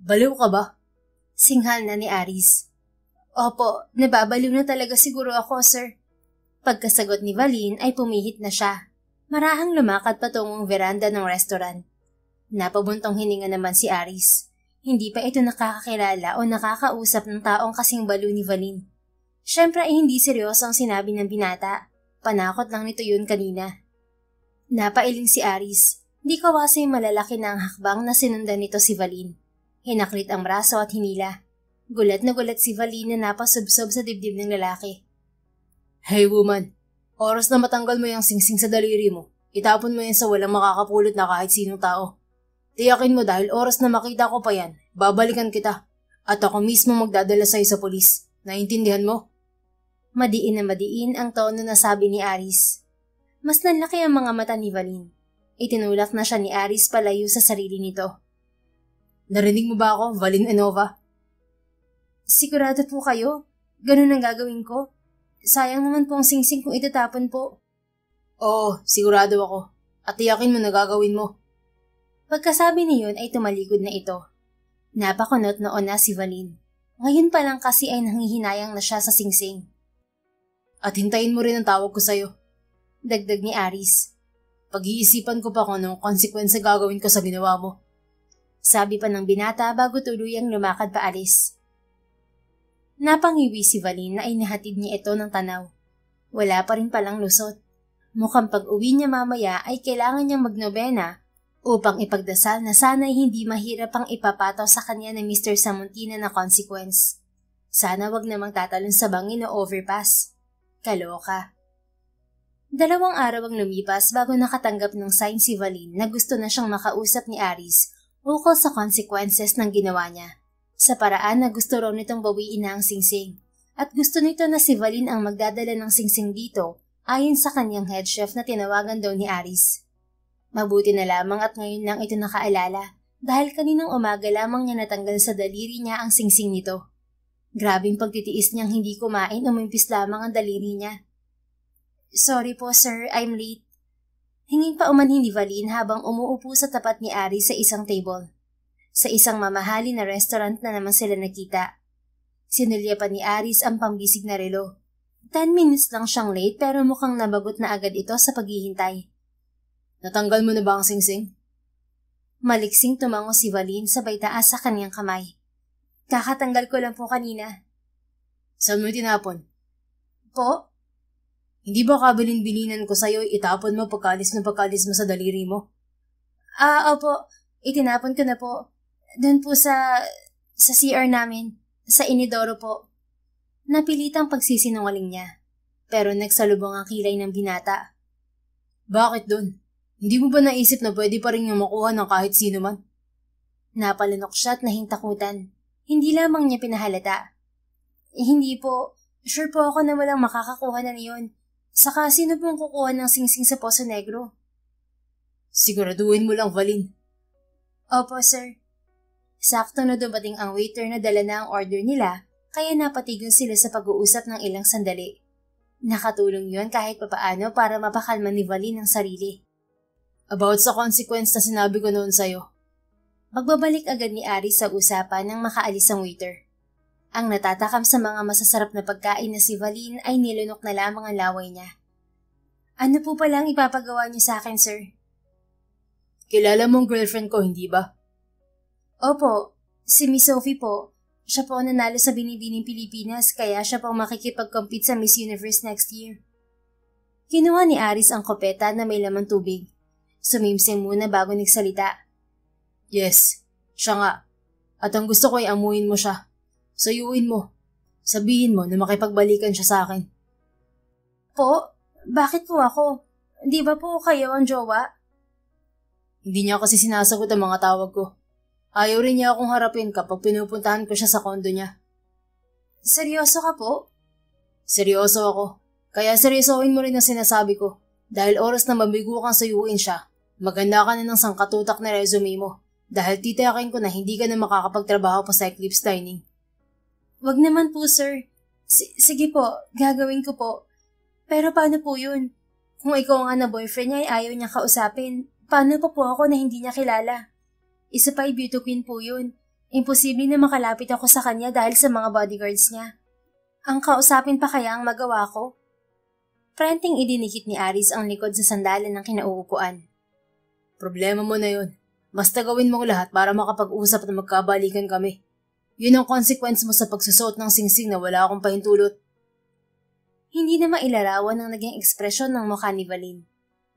Baliw ka ba? Singhal na ni Aris. Opo, nababaliw na talaga siguro ako, sir. Pagkasagot ni Valin ay pumihit na siya. Marahang lumakad patungong veranda ng restaurant. Napabuntong hininga naman si Aris. Hindi pa ito nakakakilala o nakakausap ng taong kasing baliw ni Valin. Siyempre ay hindi seryoso ang sinabi ng binata. Panakot lang nito yun kanina. Napailing si Aris. Di kawasay malalaki na ang hakbang na sinundan nito si Valin. Hinaklit ang braso at hinila. Gulat na gulat si Valin na napasubsob sa dibdib ng lalaki. Hey woman, oras na matanggal mo yung singsing sa daliri mo. Itapon mo yan sa walang makakapulot na kahit sinong tao. Tiyakin mo dahil oras na makita ko pa yan, babalikan kita. At ako mismo magdadala sa'yo sa polis. Naintindihan mo? Madiin na madiin ang tono na sabi ni Aris. Mas nanlaki ang mga mata ni Valin. Itinulak na siya ni Aris palayo sa sarili nito. Narinig mo ba ako, Valin Enova? Sigurado po kayo? Ganun ang gagawin ko? Sayang naman po ang singsing kung itatapon po. Oo, sigurado ako. At tiyakin mo na gagawin mo. Pagkasabi niyon ay tumalikod na ito. Napakunot noon na si Valin. Ngayon pa lang kasi ay nanghihinayang na siya sa singsing. At hintayin mo rin ang tawag ko sa'yo. Dagdag ni Aris. Pag-iisipan ko pa kung anong konsekwensya gagawin ko sa ginawa mo. Sabi pa ng binata bago tuluyang lumakad paalis. Napangiwi si Valin na inahatid niya ito ng tanaw. Wala pa rin palang lusot. Mukhang pag-uwi niya mamaya ay kailangan niyang magnobena upang ipagdasal na sana'y hindi mahirap ang ipapataw sa kanya ng Mr. Samuntina na consequence. Sana wag namang tatalon sa bangin o overpass. Kaloka. 2 araw ang lumipas bago nakatanggap ng sign si Valin na gusto na siyang makausap ni Aris ukol sa consequences ng ginawa niya. Sa paraan na gusto raw nitong bawiin na ang singsing. At gusto nito na si Valin ang magdadala ng singsing dito ayon sa kanyang head chef na tinawagan daw ni Aris. Mabuti na lamang at ngayon lang ito nakaalala dahil kaninang umaga lamang niya natanggal sa daliri niya ang singsing nito. Grabing pagtitiis niyang hindi kumain o umimpis lamang ang daliri niya. Sorry po sir, I'm late. Hinging pa umanhin ni Valin habang umuupo sa tapat ni Aris sa isang table. Sa isang mamahali na restaurant na naman sila nakita. Sinulya pa ni Aris ang pambisig na relo. 10 minutes lang siyang late pero mukhang nabagot na agad ito sa paghihintay. Natanggal mo na ba ang singsing? Maliksing tumango si Valin sabay taas sa kanyang kamay. Kakatanggal ko lang po kanina. Saan mo tinapon? Po? Hindi ba kabilin-bilinan ko sa'yo itapon mo pagkalis mo sa daliri mo? Opo. Itinapon ko na po. Doon po sa CR namin. Sa inidoro po. Napilitang pagsisinungaling niya. Pero nagsalubong ang kilay ng binata. Bakit doon? Hindi mo ba naisip na pwede pa rin yung makuha ng kahit sino man? Napalunok siya at nahintakutan. Hindi lamang niya pinahalata. Hindi po. Sure po ako na walang makakakuha na niyon. Saka sino pong kukuha ng singsing sa Poso Negro? Siguraduhin mo lang, Valin. Opo, sir. Sakto na dumating ang waiter na dala na ang order nila, kaya napatigon sila sa pag-uusap ng ilang sandali. Nakatulong yun kahit papaano para mapakalma ni Valin ang sarili. About sa consequence na sinabi ko noon sa'yo. Magbabalik agad ni Aris sa usapan nang makaalis ang waiter. Ang natatakam sa mga masasarap na pagkain na si Valin ay nilunok na lamang ang laway niya. Ano po palang ipapagawa niyo sa akin, sir? Kilala mong girlfriend ko, hindi ba? Opo, si Miss Sophie po. Siya po ang nanalo sa Binibining Pilipinas kaya siya po makikipag-compete sa Miss Universe next year. Kinuha ni Aris ang kopeta na may lamang tubig. Sumimsing muna bago nagsalita. Yes, siya nga. At ang gusto ko ay amuin mo siya. Sayuin mo. Sabihin mo na makipagbalikan siya sa akin. Po? Bakit po ako? Di ba po kayo ang jowa? Hindi niya kasi sinasagot ang mga tawag ko. Ayaw rin niya akong harapin kapag pinupuntahan ko siya sa kondo niya. Seryoso ka po? Seryoso ako. Kaya seryosohin mo rin ang sinasabi ko. Dahil oras na mabigo kang sayuin siya, maganda ka na ng sangkatutak na resume mo. Dahil titiyakin ko na hindi ka na makakapagtrabaho pa sa Eclipse Dining. Wag naman po, sir. Sige po, gagawin ko po. Pero paano po yun? Kung ikaw nga na boyfriend niya ay ayaw niya kausapin, paano pa po ako na hindi niya kilala? Isa pa ay beauty queen po yun. Imposible na makalapit ako sa kanya dahil sa mga bodyguards niya. Ang kausapin pa kaya ang magawa ko? Pranting idinikit ni Aris ang likod sa sandalan ng kinauupuan. Problema mo na yun. Basta gawin mong lahat para makapag-usap at magkabalikan kami. Yun ang consequence mo sa pagsusot ng singsing na wala akong pahintulot. Hindi na mailarawan ang naging ekspresyon ng mukha ni Valin.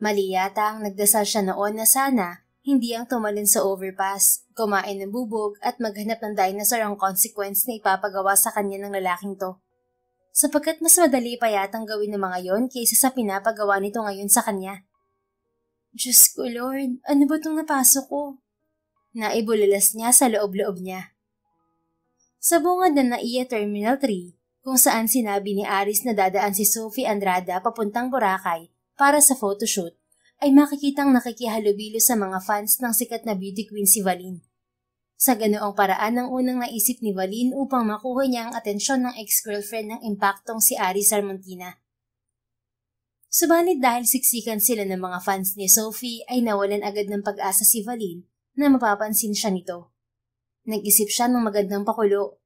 Mali yata ang nagdasal siya noon na sana hindi ang tumalon sa overpass, kumain ng bubog at maghanap ng dinosaur ang consequence na ipapagawa sa kanya ng lalaking to. Sapagkat mas madali pa yatang gawin ng mga yon kaysa sa pinapagawa nito ngayon sa kanya. Diyos ko Lord, ano ba itong napasok ko? Naibulalas niya sa loob-loob niya. Sa bungad ng NAIA Terminal 3, kung saan sinabi ni Aris na dadaan si Sophie Andrada papuntang Boracay para sa photoshoot, ay makikitang nakikihalubilo sa mga fans ng sikat na beauty queen si Valin. Sa ganoong paraan ang unang naisip ni Valin upang makuha niya ang atensyon ng ex-girlfriend ng impaktong si Aris Sarmontina. Subalit dahil siksikan sila ng mga fans ni Sophie ay nawalan agad ng pag-asa si Valin na mapapansin siya nito. Nag-isip siya ng magandang pakulo.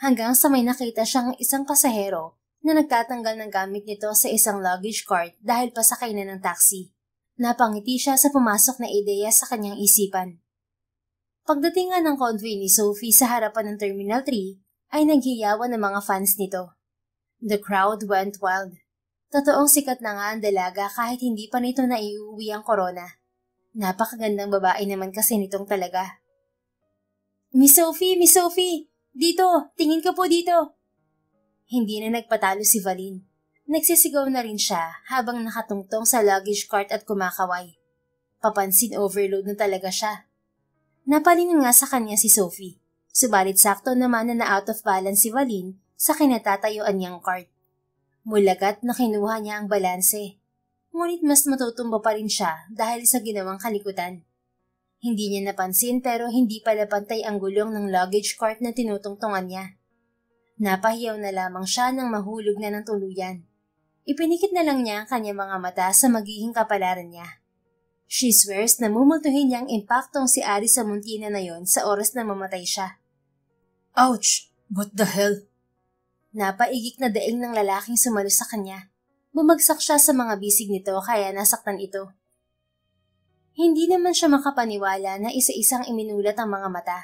Hanggang sa may nakita siyang isang pasahero na nagtatanggal ng gamit nito sa isang luggage cart dahil pasakay na ng taxi. Napangiti siya sa pumasok na ideya sa kanyang isipan. Pagdating nga ng convoy ni Sophie sa harapan ng Terminal 3 ay naghiyawan ng mga fans nito. The crowd went wild. Totoong sikat na nga ang dalaga kahit hindi pa nito naiuwi ang corona. Napakagandang babae naman kasi nitong talaga. Miss Sophie! Miss Sophie! Dito! Tingin ka po dito! Hindi na nagpatalo si Valin. Nagsisigaw na rin siya habang nakatungtong sa luggage cart at kumakaway. Papansin overload na talaga siya. Napalingon nga sa kanya si Sophie. Subalit sakto naman na out of balance si Valin sa kinatatayuan niyang cart. Mulagat na kinuha niya ang balanse. Ngunit mas matutumba pa rin siya dahil sa ginawang kalikutan. Hindi niya napansin pero hindi pala pantay ang gulong ng luggage cart na tinutungtungan niya. Napahiyaw na lamang siya nang mahulog na ng tuluyan. Ipinikit na lang niya ang kanyang mga mata sa magiging kapalaran niya. She swears na mumultuhin niyang impaktong si Aris Sarmontina na yon sa oras na mamatay siya. Ouch! What the hell? Napaigik na daing ng lalaking sumalo sa kanya. Bumagsak siya sa mga bisig nito kaya nasaktan ito. Hindi naman siya makapaniwala na isa-isang iminulat ang mga mata.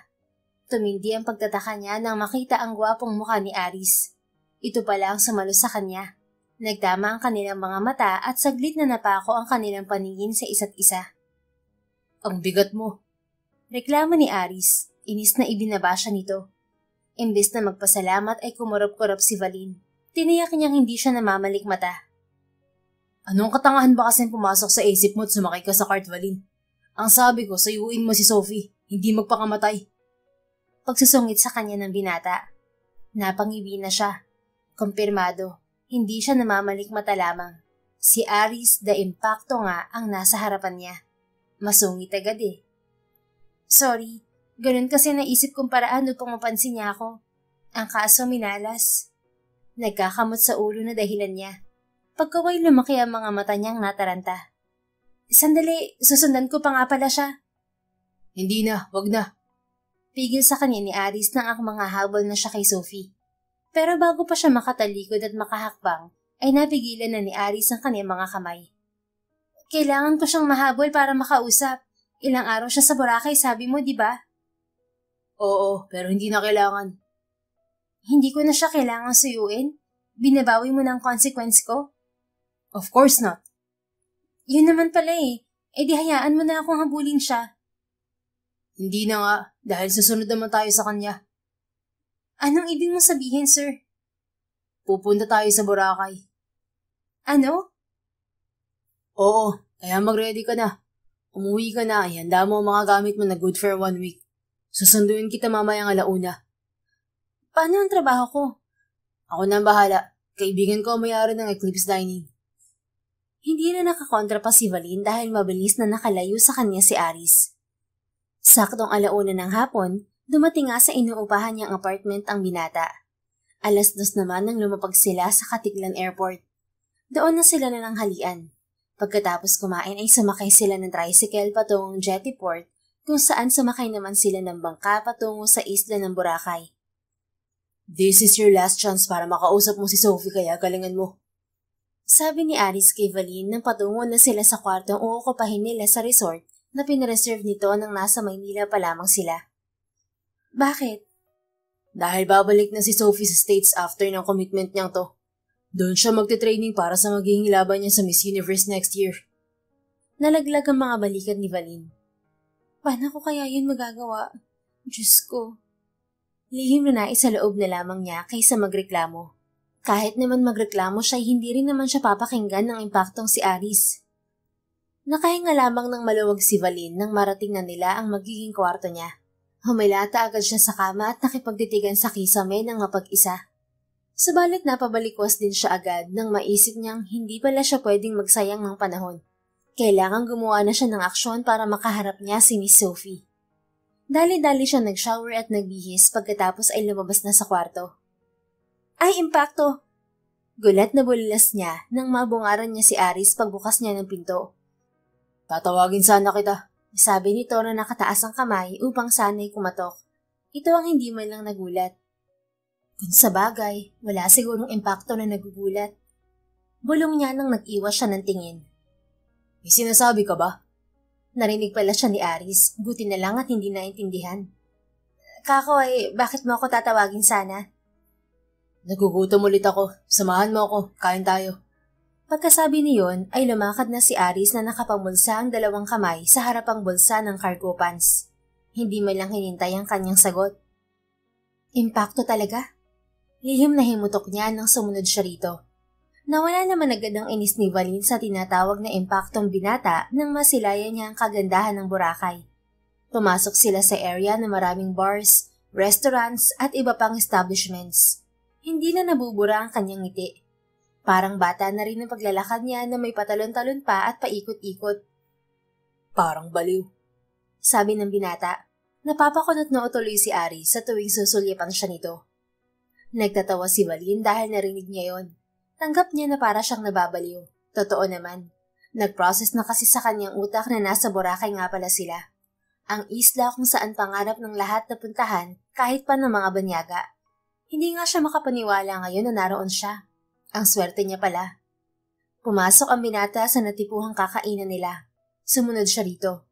Tumindi ang pagtataka niya nang makita ang gwapong mukha ni Aris. Ito pala ang sumalo sa kanya. Nagtama ang kanilang mga mata at saglit na napako ang kanilang paningin sa isa't isa. Ang bigat mo. Reklamo ni Aris. Inis na ibinaba siya nito. Imbes na magpasalamat ay kumurap-kurap si Valin. Tiniyak niyang hindi siya namamalik mata. Anong katangahan ba kasing pumasok sa isip mo at sumakay ka sa cart, Valin? Ang sabi ko, sayuin mo si Sophie, hindi magpakamatay. Pagsusungit sa kanya ng binata. Napangiwi na siya. Kumpirmado, hindi siya namamalik mata lamang. Si Aris the Impacto nga ang nasa harapan niya. Masungit agad eh. Sorry, ganun kasi naisip kong paraan upang mapansin niya ako. Ang kaso minalas. Nagkakamot sa ulo na dahilan niya. Pagkaway lumaki ang mga mata niyang nataranta. Sandali, susundan ko pa nga pala siya. Hindi na, wag na. Pigil sa kanya ni Aris nang ang mga habol na siya kay Sophie. Pero bago pa siya makatalikod at makahakbang, ay napigilan na ni Aris ang kanyang mga kamay. Kailangan ko siyang mahabol para makausap. Ilang araw siya sa Boracay, sabi mo, di ba? Oo, pero hindi na kailangan. Hindi ko na siya kailangan suyuin? Binabawi mo ng consequence ko? Of course not. Yun naman pala eh. E di hayaan mo na akong habulin siya. Hindi na nga, dahil susunod naman tayo sa kanya. Anong ibig mo sabihin, sir? Pupunta tayo sa Boracay. Ano? Oo, kaya mag-ready ka na. Umuwi ka na, ihanda mo ang mga gamit mo na good for 1 week. Susunduin kita mamayang 1:00. Paano ang trabaho ko? Ako na ang bahala. Kaibigan ko ang may-ari ng Eclipse Dining. Hindi na nakakontra pa si Valin dahil mabilis na nakalayo sa kanya si Aris. Saktong 1:00 ng hapon, dumating nga sa inuupahan niyang apartment ang binata. 2:00 naman nang lumapag sila sa Katiklan Airport. Doon na sila nananghalian. Pagkatapos kumain ay sumakay sila ng tricycle patungong Jetty Port kung saan sumakay naman sila ng bangka patungo sa isla ng Boracay. This is your last chance para makausap mo si Sophie kaya galingan mo. Sabi ni Aris kay Valin nang patungo na sila sa kwartong uukupahin nila sa resort na pinareserve nito nang nasa Maynila pa lamang sila. Bakit? Dahil babalik na si Sophie sa States after ng commitment niyang to. Doon siya magte-training para sa magiging laban niya sa Miss Universe next year. Nalaglag ang mga balikat ni Valin. Paano ko kaya yun magagawa? Diyos ko. Lihim na nais sa loob na lamang niya kaysa magreklamo. Kahit naman magreklamo siya, hindi rin naman siya papakinggan ng impaktong si Aris. Nakahinga lamang ng maluwag si Valin nang marating na nila ang magiging kwarto niya. Humilata agad siya sa kama at nakipagtitigan sa kisame ng mapag-isa. Subalit napabalikwas din siya agad nang maisip niyang hindi pala siya pwedeng magsayang ng panahon. Kailangan gumawa na siya ng aksyon para makaharap niya si Miss Sophie. Dali-dali siya nag-shower at nagbihis pagkatapos ay lumabas na sa kwarto. Ay, impakto! Gulat na bulilas niya nang mabungaran niya si Aris pagbukas niya ng pinto. Tatawagin sana kita. Sabi nito na nakataas ang kamay upang sana'y kumatok. Ito ang hindi man lang nagulat. Kung sa bagay, wala sigurong impakto na nagugulat. Bulong niya nang nag-iwas siya ng tingin. May sinasabi ka ba? Narinig pala siya ni Aris, buti na lang at hindi naintindihan. Kakoy, bakit mo ako tatawagin sana? Nagugutom ulit ako. Samahan mo ako. Kain tayo. Pagkasabi niyon ay lumakad na si Aris na nakapamulsa ang 2 kamay sa harapang bulsa ng cargo pants. Hindi man lang hinintay ang kanyang sagot. Impakto talaga? Lihim na himutok niya nang sumunod siya rito. Nawala naman agad ang inis ni Valin sa tinatawag na impaktong binata nang masilayan niya ang kagandahan ng Boracay. Pumasok sila sa area na maraming bars, restaurants at iba pang establishments. Hindi na nabubura ang kanyang ngiti. Parang bata na rin ang paglalakad niya na may patalon-talon pa at paikot-ikot. Parang baliw. Sabi ng binata. Napapakunot na tuloy si Ari sa tuwing susulyapan siya nito. Nagtatawa si Valin dahil narinig niya yon. Tanggap niya na para siyang nababaliw. Totoo naman. Nag-process na kasi sa kanyang utak na nasa Boracay nga pala sila. Ang isla kung saan pangarap ng lahat na puntahan kahit pa ng mga banyaga. Hindi nga siya makapaniwala ngayon na naroon siya. Ang swerte niya pala. Pumasok ang binata sa natipuhang kakainan nila. Sumunod siya rito.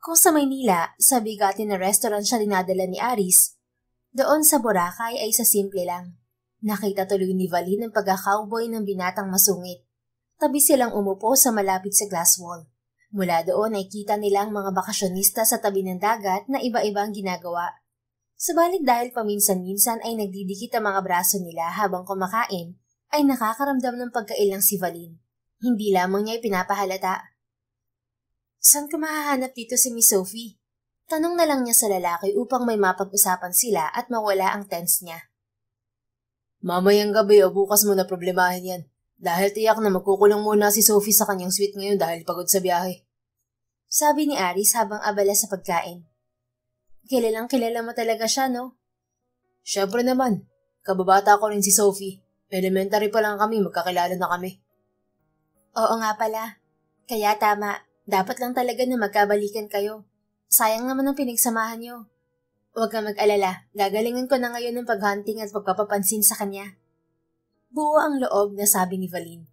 Kung sa Maynila, sa bigatin na restaurant siya dinadala ni Aris, doon sa Boracay ay sa simple lang. Nakita tuloy ni Valin ang pagka-cowboy ng binatang masungit. Tabi silang umupo sa malapit sa glass wall. Mula doon ay kita nilang mga bakasyonista sa tabi ng dagat na iba-ibang ginagawa. Subalit dahil paminsan-minsan ay nagdidikit ang mga braso nila habang kumakain, ay nakakaramdam ng pagkailang si Valin. Hindi lamang niya ipinapahalata. Saan ka mahahanap dito si Miss Sophie? Tanong na lang niya sa lalaki upang may mapag-usapan sila at mawala ang tense niya. Mamayang gabi o bukas mo na problemahin yan. Dahil tiyak na magkukulong muna si Sophie sa kanyang suite ngayon dahil pagod sa biyahe. Sabi ni Aris habang abala sa pagkain. Kilalang kilala mo talaga siya, no? Siyempre naman. Kababata ko rin si Sophie. Elementary pa lang kami, magkakilala na kami. Oo nga pala. Kaya tama, dapat lang talaga na magkabalikan kayo. Sayang naman ang pinagsamahan niyo. Huwag kang mag-alala, gagalingan ko na ngayon ng paghunting at pagpapapansin sa kanya. Buo ang loob na sabi ni Valin.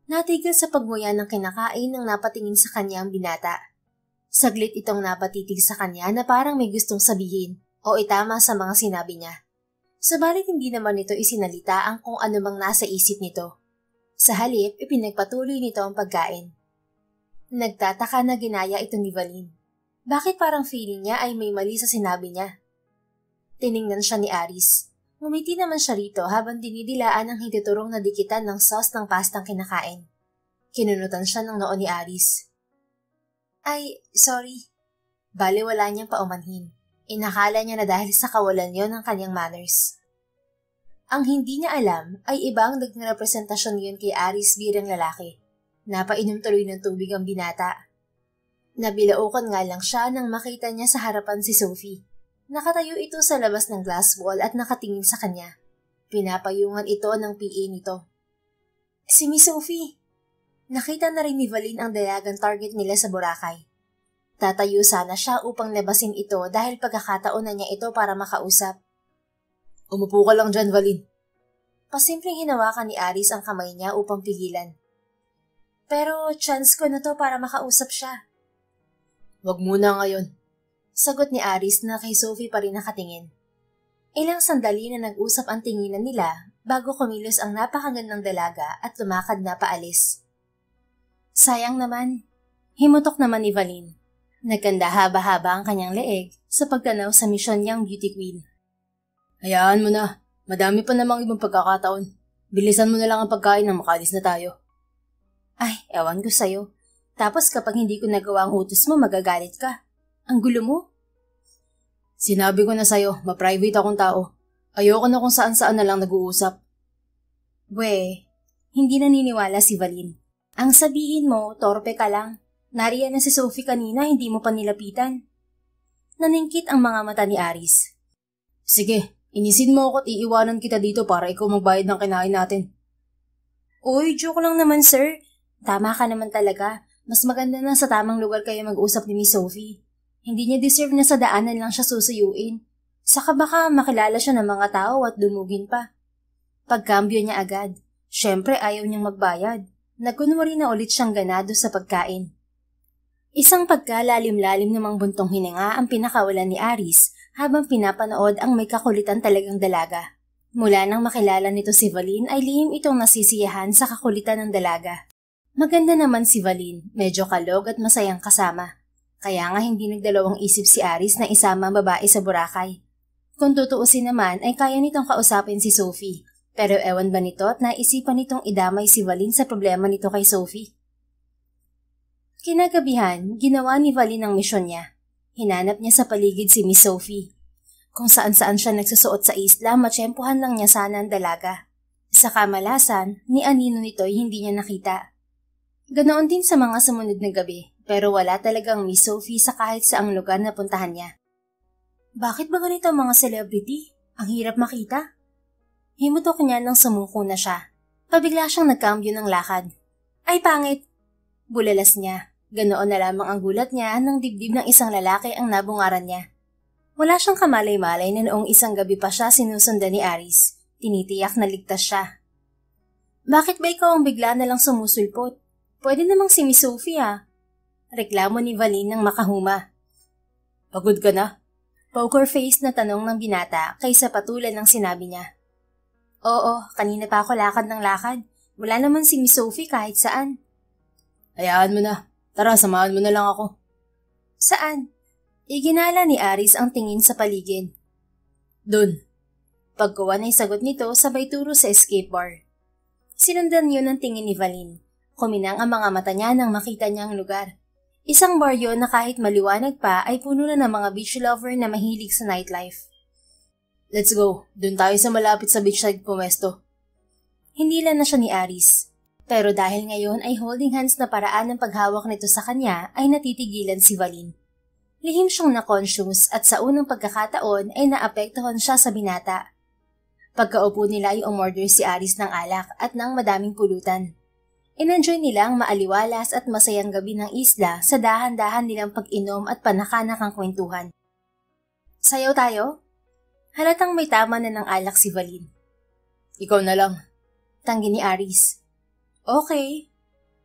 Natigil sa pagmuya ng kinakain nang napatingin sa kanya ang binata. Saglit itong napatitig sa kanya na parang may gustong sabihin o itama sa mga sinabi niya. Subalit hindi naman ito isinalita ang kung ano mang nasa isip nito. Sa halip, ipinagpatuloy nito ang pagkain. Nagtataka na ginaya ito ni Valin. Bakit parang feeling niya ay may mali sa sinabi niya? Tiningnan siya ni Aris. Ngumiti naman siya rito habang dinidilaan ang hititurong na dikitan ng sauce ng pastang kinakain. Kinunutan siya ng noo ni Aris. Ay, sorry. Bale wala niyang paumanhin. Inakala niya na dahil sa kawalan yon ng kanyang manners. Ang hindi niya alam ay ibang naging representasyon yun kay Aris bilang lalaki. Napainom tuloy ng tubig ang binata. Nabilaukan nga lang siya nang makita niya sa harapan si Sophie. Nakatayo ito sa labas ng glass wall at nakatingin sa kanya. Pinapayungan ito ng PA nito. Si Miss Sophie! Nakita na rin ni Valin ang dalagang target nila sa Boracay. Tatayo sana siya upang labasin ito dahil pagkakataon na niya ito para makausap. Umupo ka lang dyan, Valin. Pasimpleng hinawakan ni Aris ang kamay niya upang pigilan. Pero chance ko na to para makausap siya. Wag muna ngayon. Sagot ni Aris na kay Sophie pa rin nakatingin. Ilang sandali na nag-usap ang tinginan nila bago kumilos ang napakagandang dalaga at lumakad na paalis. Sayang naman. Himutok naman ni Valin. Nagkanda haba-haba ang kanyang leeg sa pagtanaw sa misyon niyang beauty queen. Hayaan mo na. Madami pa namang ibang pagkakataon. Bilisan mo na lang ang pagkain nang makalis na tayo. Ay, ewan ko sa'yo. Tapos kapag hindi ko nagawa ang utos mo, magagalit ka. Ang gulo mo? Sinabi ko na sa'yo, ma-private akong tao. Ayoko na kung saan-saan na lang nag-uusap. Hindi naniniwala si Valin. Ang sabihin mo, torpe ka lang. Nariyan na si Sophie kanina, hindi mo pa nilapitan. Naningkit ang mga mata ni Aris. Sige, inisin mo ako at iiwanan kita dito para ikaw magbayad ng kinain natin. Uy, joke lang naman sir. Tama ka naman talaga. Mas maganda na sa tamang lugar kayo mag-usap ni Miss Sophie. Hindi niya deserve na sa daanan lang siya susuyuin. Saka baka makilala siya ng mga tao at dumugin pa. Pagkambyo niya agad. Syempre ayaw niyang magbayad. Nagkunwari na ulit siyang ganado sa pagkain. Isang pagkalalim-lalim namang buntong hininga ang pinakawalan ni Aris habang pinapanood ang may kakulitan talagang dalaga. Mula nang makilala nito si Valin ay lihim itong nasisiyahan sa kakulitan ng dalaga. Maganda naman si Valin, medyo kalog at masayang kasama. Kaya nga hindi nagdalawang isip si Aris na isama ang babae sa Boracay. Kung tutuusin naman ay kaya nitong kausapin si Sophie. Pero ewan ba nito at naisipan nitong idamay si Valin sa problema nito kay Sophie? Kinagabihan, ginawa ni Valin ang misyon niya. Hinanap niya sa paligid si Miss Sophie. Kung saan-saan siya nagsusuot sa isla, matsyempohan lang niya sana ang dalaga. Sa kamalasan, ni anino nito'y hindi niya nakita. Ganoon din sa mga sumunod na gabi, pero wala talagang Miss Sophie sa kahit saang lugar na puntahan niya. Bakit ba ganito ang mga celebrity? Ang hirap makita. Himutok niya nang sumuko na siya. Pabigla siyang nagkambyo ng lakad. Ay pangit! Bulalas niya. Ganoon na lamang ang gulat niya nang dibdib ng isang lalaki ang nabungaran niya. Wala siyang kamalay-malay na noong isang gabi pa siya sinusundan ni Aris. Tinitiyak na ligtas siya. Bakit ba ikaw ang bigla na lang sumusulpot? Pwede namang si Miss Sophie ah. Reklamo ni Valin ng makahuma. Pagod ka na? Poker face na tanong ng binata kaysa patulan ng sinabi niya. Oo, kanina pa ako lakad ng lakad. Wala naman si Miss Sophie kahit saan. Hayaan mo na. Tara, samahan mo na lang ako. Saan? Iginala ni Aris ang tingin sa paligid. Dun. Pagkuwan ay sagot nito sabay turo sa escape bar. Sinundan yun ang tingin ni Valin. Kuminang ang mga mata niya nang makita niya ang lugar. Isang bar yun na kahit maliwanag pa ay puno na ng mga beach lover na mahilig sa nightlife. Let's go. Doon tayo sa malapit sa beachside pumesto. Hindi lang na siya ni Aris. Pero dahil ngayon ay holding hands na paraan ng paghawak nito sa kanya ay natitigilan si Valin. Lihim siyang na-conscious at sa unang pagkakataon ay naapektuhan siya sa binata. Pagkaupo nila ay umorder si Aris ng alak at ng madaming pulutan. Inenjoy nila ang maaliwalas at masayang gabi ng isla sa dahan-dahan nilang pag-inom at panakanakang kwentuhan. Sayaw tayo? Halatang may tama na ng alak si Valin. Ikaw na lang. Tanggi ni Aris. Okay.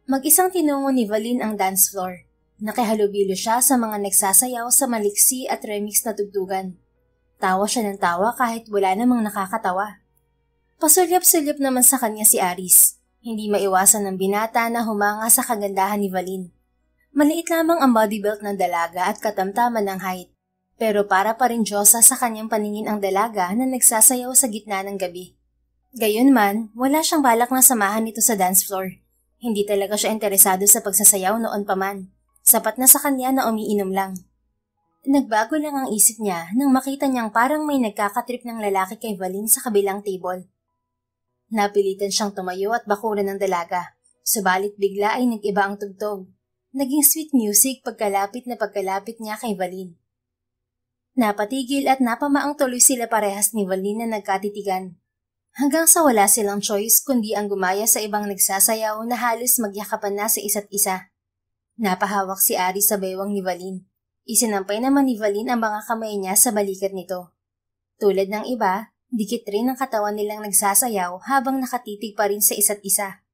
Mag-isang tinungo ni Valin ang dance floor. Nakihalubilo siya sa mga nagsasayaw sa maliksi at remix na tugtugan. Tawa siya ng tawa kahit wala namang nakakatawa. Pasulyap-sulyap naman sa kanya si Aris. Hindi maiwasan ng binata na humanga sa kagandahan ni Valin. Maliit lamang ang body belt ng dalaga at katamtaman ng height. Pero para pa rin Diyosa sa kanyang paningin ang dalaga na nagsasayaw sa gitna ng gabi. Gayunman, wala siyang balak na samahan nito sa dance floor. Hindi talaga siya interesado sa pagsasayaw noon pa man. Sapat na sa kanya na umiinom lang. Nagbago lang ang isip niya nang makita niyang parang may nagkakatrip ng lalaki kay Valin sa kabilang table. Napilitan siyang tumayo at bakuran ng dalaga. Subalit bigla ay nag-iba ang tugtog. Naging sweet music pagkalapit niya kay Valin. Napatigil at napamaang tuloy sila parehas ni Valin na nagkatitigan. Hanggang sa wala silang choice kundi ang gumaya sa ibang nagsasayaw na halos magyakapan na sa isa't isa. Napahawak si Aris sa baywang ni Valin. Isinampay naman ni Valin ang mga kamay niya sa balikat nito. Tulad ng iba, dikit rin ang katawan nilang nagsasayaw habang nakatitig pa rin sa isa't isa.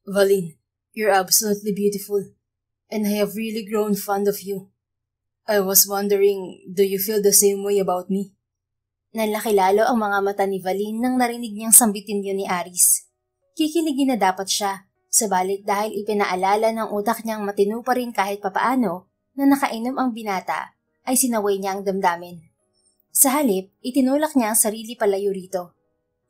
Valin, you're absolutely beautiful, and I have really grown fond of you. I was wondering, do you feel the same way about me? Nanlaki lalo ang mga mata ni Valin nang narinig niyang sambitin yun ni Aris. Kikiligin na dapat siya, subalit dahil ipinaalala ng utak niyang matino pa rin kahit papaano na nakainom ang binata, ay sinaway niya ang damdamin. Sa halip, itinulak niya ang sarili palayo rito.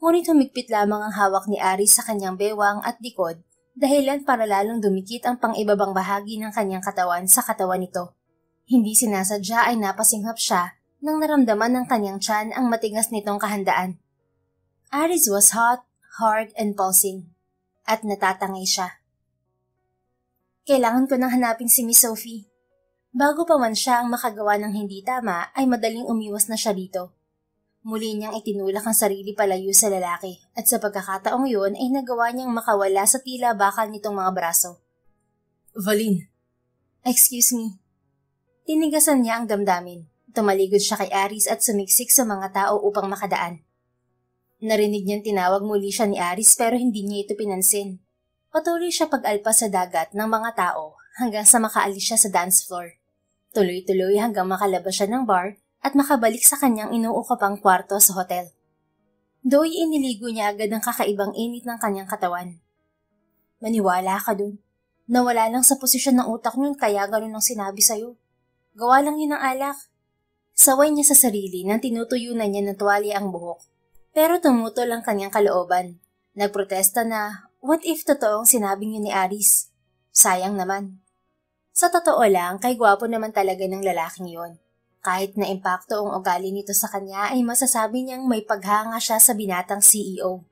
Ngunit humigpit lamang ang hawak ni Aris sa kanyang bewang at likod, dahilan para lalong dumikit ang pang-ibabang bahagi ng kanyang katawan sa katawan nito. Hindi sinasadya ay napasinghap siya nang naramdaman ng kanyang tiyan ang matigas nitong kahandaan. Aris was hot, hard, and pulsing. At natatangay siya. Kailangan ko nang hanapin si Miss Sophie. Bago pa man siya ang makagawa ng hindi tama, ay madaling umiwas na siya dito. Muli niyang itinulak ang sarili palayo sa lalaki, at sa pagkakataong yun ay nagawa niyang makawala sa tila bakal nitong mga braso. Valin. Excuse me. Tinigasan niya ang damdamin. Tumaligod siya kay Aris at sumiksik sa mga tao upang makadaan. Narinig niyang tinawag muli siya ni Aris pero hindi niya ito pinansin. Patuloy siya pag-alpas sa dagat ng mga tao hanggang sa makaalis siya sa dance floor. Tuloy-tuloy hanggang makalabas siya ng bar at makabalik sa kanyang inuukapang kwarto sa hotel. Do'y iniligo niya agad ang kakaibang init ng kanyang katawan. Maniwala ka dun. Nawala lang sa posisyon ng utak niyon kaya ganun ang sinabi sa'yo. Gawa lang yun ng alak. Saway niya sa sarili nang tinutuyunan niya ng tuwalya ang buhok. Pero tumutol ang kanyang kalooban. Nagprotesta na, what if totoong sinabi niyo ni Aris? Sayang naman. Sa totoo lang, kay gwapo naman talaga ng lalaking yon. Kahit na impakto ang ugali nito sa kanya ay masasabi niyang may paghanga siya sa binatang CEO.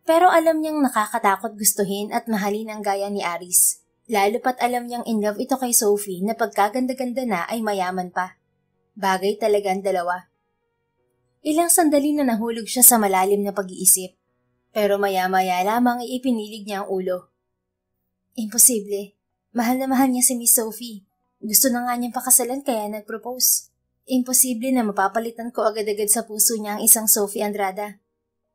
Pero alam niyang nakakatakot gustuhin at mahalin ang gaya ni Aris. Lalo pat alam niyang in love ito kay Sophie na pagkaganda-ganda na ay mayaman pa. Bagay talaga ang dalawa. Ilang sandali na nahulog siya sa malalim na pag-iisip. Pero maya-maya lamang ipinilig niya ang ulo. Imposible. Mahal na mahal niya si Miss Sophie. Gusto na nga niyang pakasalan kaya nag-propose. Imposible na mapapalitan ko agad-agad sa puso niya ang isang Sophie Andrada.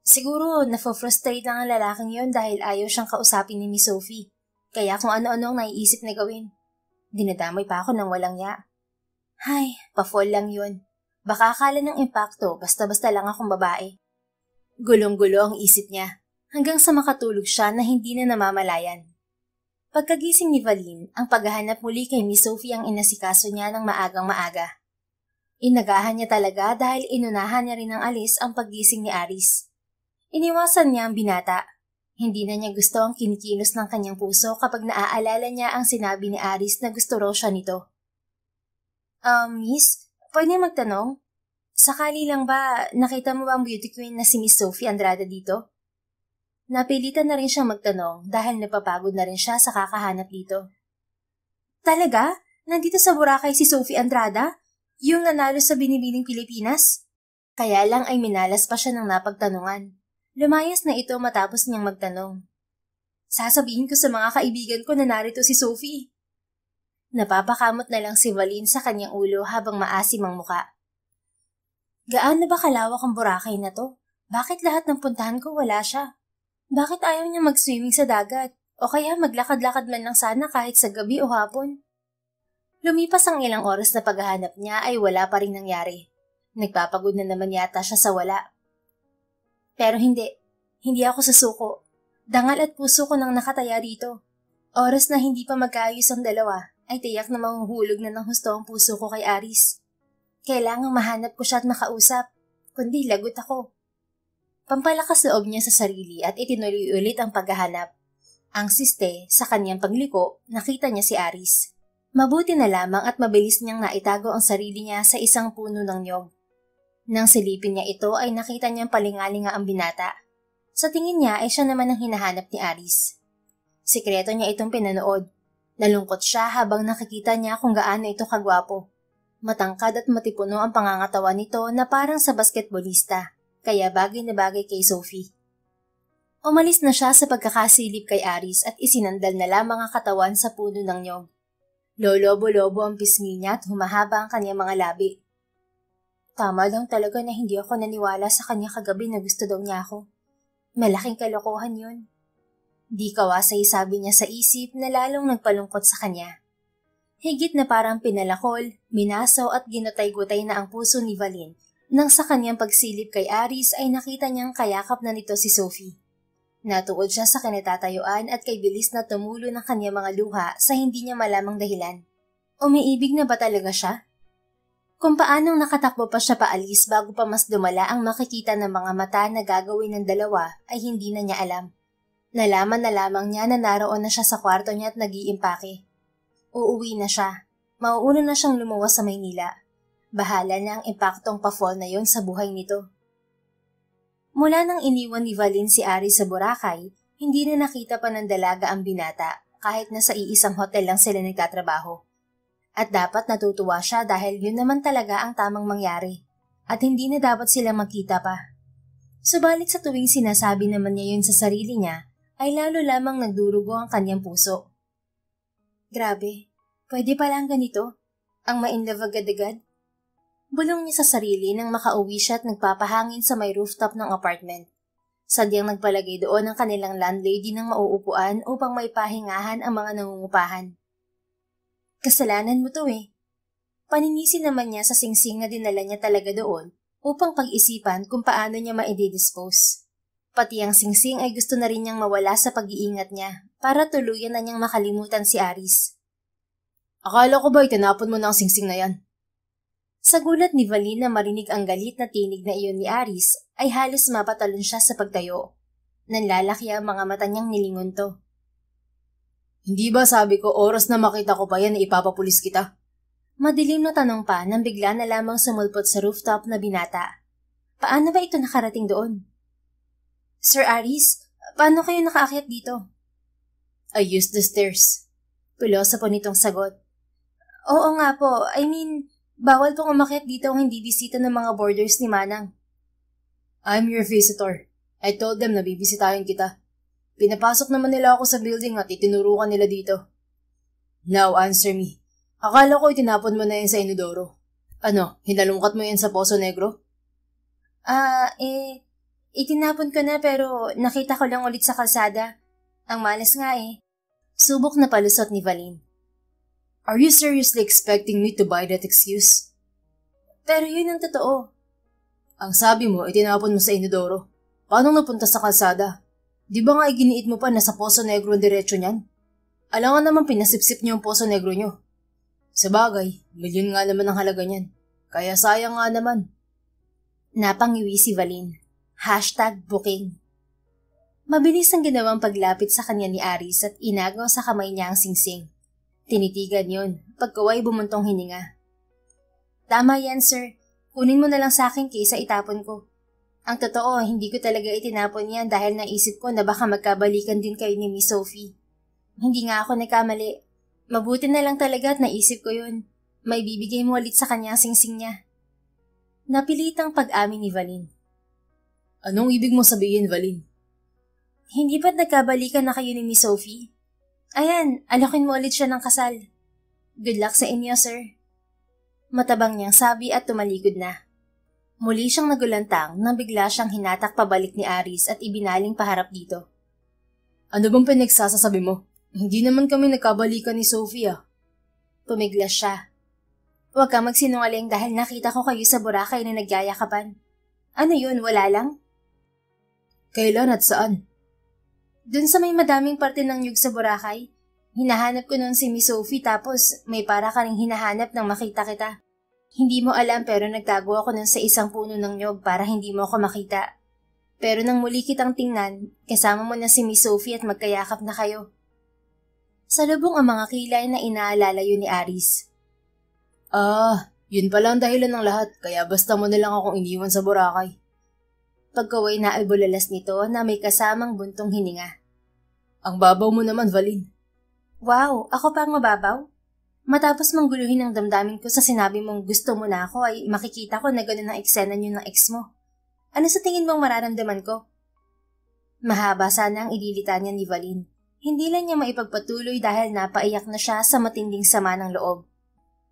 Siguro nafo-frustrate lang ang lalaking yon dahil ayaw siyang kausapin ni Miss Sophie. Kaya kung ano-ano ang naiisip na gawin. Dinadamay pa ako ng walang ya. Hay, pa-fall lang yun. Baka akala ng impakto, basta-basta lang akong babae. Gulong-gulo ang isip niya, hanggang sa makatulog siya na hindi na namamalayan. Pagkagising ni Valin, ang paghahanap muli kay Miss Sophie ang inasikaso niya ng maagang maaga. Inagahan niya talaga dahil inunahan niya rin ng alis ang paggising ni Aris. Iniwasan niya ang binata. Hindi na niya gusto ang kinikilos ng kanyang puso kapag naaalala niya ang sinabi ni Aris na gusto raw siya nito. Miss, pwede magtanong? Sakali lang ba, nakita mo ba ang beauty queen na si Miss Sophie Andrada dito? Napilitan na rin siyang magtanong dahil napapagod na rin siya sa kakahanap dito. Talaga? Nandito sa Boracay si Sophie Andrada? Yung nanalo sa Binibining Pilipinas? Kaya lang ay minalas pa siya ng napagtanungan. Lumayas na ito matapos niyang magtanong. Sasabihin ko sa mga kaibigan ko na narito si Sophie. Napapakamot na lang si Valin sa kanyang ulo habang maasim ang muka. Gaano ba kalawak ang Boracay na to? Bakit lahat ng puntahan ko wala siya? Bakit ayaw niya mag-swimming sa dagat? O kaya maglakad-lakad man lang sana kahit sa gabi o hapon? Lumipas ang ilang oras na paghahanap niya ay wala pa rin nangyari. Nagpapagod na naman yata siya sa wala. Pero hindi ako susuko. Dangal at puso ko nang nakataya dito. Oras na hindi pa magkaayos ang dalawa, ay tiyak na mahuhulog na ng husto ang puso ko kay Aris. Kailangang mahanap ko siya at makausap, kundi lagot ako. Pampalakas loob niya sa sarili at itinuloy ulit ang paghahanap. Ang siste, sa kanyang pagliko, nakita niya si Aris. Mabuti na lamang at mabilis niyang naitago ang sarili niya sa isang puno ng niyog. Nang silipin niya ito ay nakita niyang palingalinga ang binata. Sa tingin niya ay siya naman ang hinahanap ni Aris. Sikreto niya itong pinanood. Nalungkot siya habang nakikita niya kung gaano ito kagwapo. Matangkad at matipuno ang pangangatawan nito na parang sa basketbolista, kaya bagay na bagay kay Sophie. Umalis na siya sa pagkakasilip kay Aris at isinandal na lamang ang katawan sa puno ng niyog. Lolobo-lobo ang pisngi niya at humahaba ang kanyang mga labi. Tama lang talaga na hindi ako naniwala sa kanya kagabi na gusto daw niya ako. Malaking kalokohan yun. Di kawasay sabi niya sa isip na lalong nagpalungkot sa kanya. Higit na parang pinalakol, minasaw at ginutay-gutay na ang puso ni Valin nang sa kanyang pagsilip kay Aris ay nakita niyang kayakap na nito si Sophie. Natuod siya sa kinatatayuan at kay bilis na tumulo ng kanyang mga luha sa hindi niya malamang dahilan. Umiibig na ba talaga siya? Kung paanong nakatakbo pa siya paalis bago pa mas dumala ang makikita ng mga mata na gagawin ng dalawa ay hindi na niya alam. Nalaman na lamang niya na naroon na siya sa kwarto niya at nag-iimpake. Uuwi na siya. Mauuna na siyang lumuwas sa Maynila. Bahala na ang impaktong pa-fall na yon sa buhay nito. Mula nang iniwan ni Valin si Aris sa Boracay, hindi na nakita pa ng dalaga ang binata kahit na sa iisang hotel lang sila nagtatrabaho. At dapat natutuwa siya dahil yun naman talaga ang tamang mangyari. At hindi na dapat sila magkita pa. Subalit sa tuwing sinasabi naman niya yun sa sarili niya, ay lalo lamang nagdurugo ang kanyang puso. Grabe, pwede palang ganito? Ang ma-inlove agad-agad? Bulong niya sa sarili nang makauwi siya at nagpapahangin sa may rooftop ng apartment. Sadyang nagpalagay doon ang kanilang landlady ng mauupuan upang may pahingahan ang mga nangungupahan. Kasalanan mo to eh. Paninisi naman niya sa singsing na dinala niya talaga doon upang pag-isipan kung paano niya ma-dispose. Pati ang singsing ay gusto na rin niyang mawala sa pag-iingat niya para tuluyan na niyang makalimutan si Aris. Akala ko ba itinapon mo na ang singsing na yan? Sa gulat ni Valin na marinig ang galit na tinig na iyon ni Aris ay halos mapatalon siya sa pagtayo. Nanlalaki ang mga mata niyang nilingon to. Hindi ba sabi ko oras na makita ko pa yan na ipapapulis kita? Madilim na tanong pa nang bigla na lamang sumulpot sa rooftop na binata. Paano ba ito nakarating doon? Sir Aris, paano kayo nakaakyat dito? I used the stairs. Pulosa po nitong sagot. Oo nga po, bawal pong umakyat dito kung hindi bisita ng mga boarders ni Manang. I'm your visitor. I told them na bibisitahin kita. Pinapasok naman nila ako sa building at itinurukan nila dito. Now answer me. Akala ko itinapon mo na yan sa inodoro. Ano, hinalungkat mo yan sa Poso Negro? Itinapon ko na pero nakita ko lang ulit sa kalsada. Ang malas nga eh. Subok na palusot ni Valin. Are you seriously expecting me to buy that excuse? Pero yun ang totoo. Ang sabi mo, itinapon mo sa inodoro. Paano napunta sa kalsada? Di ba nga iginiit mo pa na sa Poso Negro ang diretsyo niyan? Alam nga naman pinasipsip niyo ang Poso Negro niyo. Sabagay, milyon nga naman ang halaga niyan. Kaya sayang nga naman. Napangiwi si Valin. #booking. Mabilis ang ginawang paglapit sa kanya ni Aris at inagaw sa kamay niya ang singsing. Tinitigan yun, pagkaway bumuntong hininga. Tama yan, sir. Kunin mo na lang sa akin kaysa itapon ko. Ang totoo, hindi ko talaga itinapon yan dahil naisip ko na baka magkabalikan din kayo ni Miss Sophie. Hindi nga ako nagkamali. Mabuti na lang talaga at naisip ko yun. May bibigay mo ulit sa kanya ang singsing niya. Napilitang pag-amin ni Valin. Anong ibig mo sabihin, Valin? Hindi ba't nagkabalikan na kayo ni Miss Sophie? Ayan, alokin mo ulit siya ng kasal. Good luck sa inyo, sir. Matabang niyang sabi at tumalikod na. Muli siyang nagulantang nang bigla siyang hinatak pabalik ni Aris at ibinaling paharap dito. Ano bang pinagsasasabi mo? Hindi naman kami nagkabalikan ni Sophia. Pumiglas siya. Huwag kang magsinungaling dahil nakita ko kayo sa Boracay na nagyayakapan. Ano yun, wala lang? Kailan at saan? Dun sa may madaming parte ng nyug sa Boracay. Hinahanap ko noon si Miss Sophie tapos may para ka ring hinahanap nang makita kita. Hindi mo alam pero nagtago ako nun sa isang puno ng nyog para hindi mo ako makita. Pero nang muli kitang tingnan, kasama mo na si Miss Sophie at magkayakap na kayo. Salubong ang mga kilay na inaalala yun ni Aris. Yun pala ang dahilan ng lahat, kaya basta mo na lang akong iniwan sa Boracay. Pagkaway na albulalas nito na may kasamang buntong hininga. Ang babaw mo naman, Valin. Wow, ako pa ang mababaw? Matapos mangguluhin ang damdamin ko sa sinabi mong gusto mo na ako ay makikita ko na gano'n ang eksena niyo ng ex mo. Ano sa tingin mong mararamdaman ko? Mahaba sana ang ililita niya ni Valin. Hindi lang niya maipagpatuloy dahil napaiyak na siya sa matinding sama ng loob.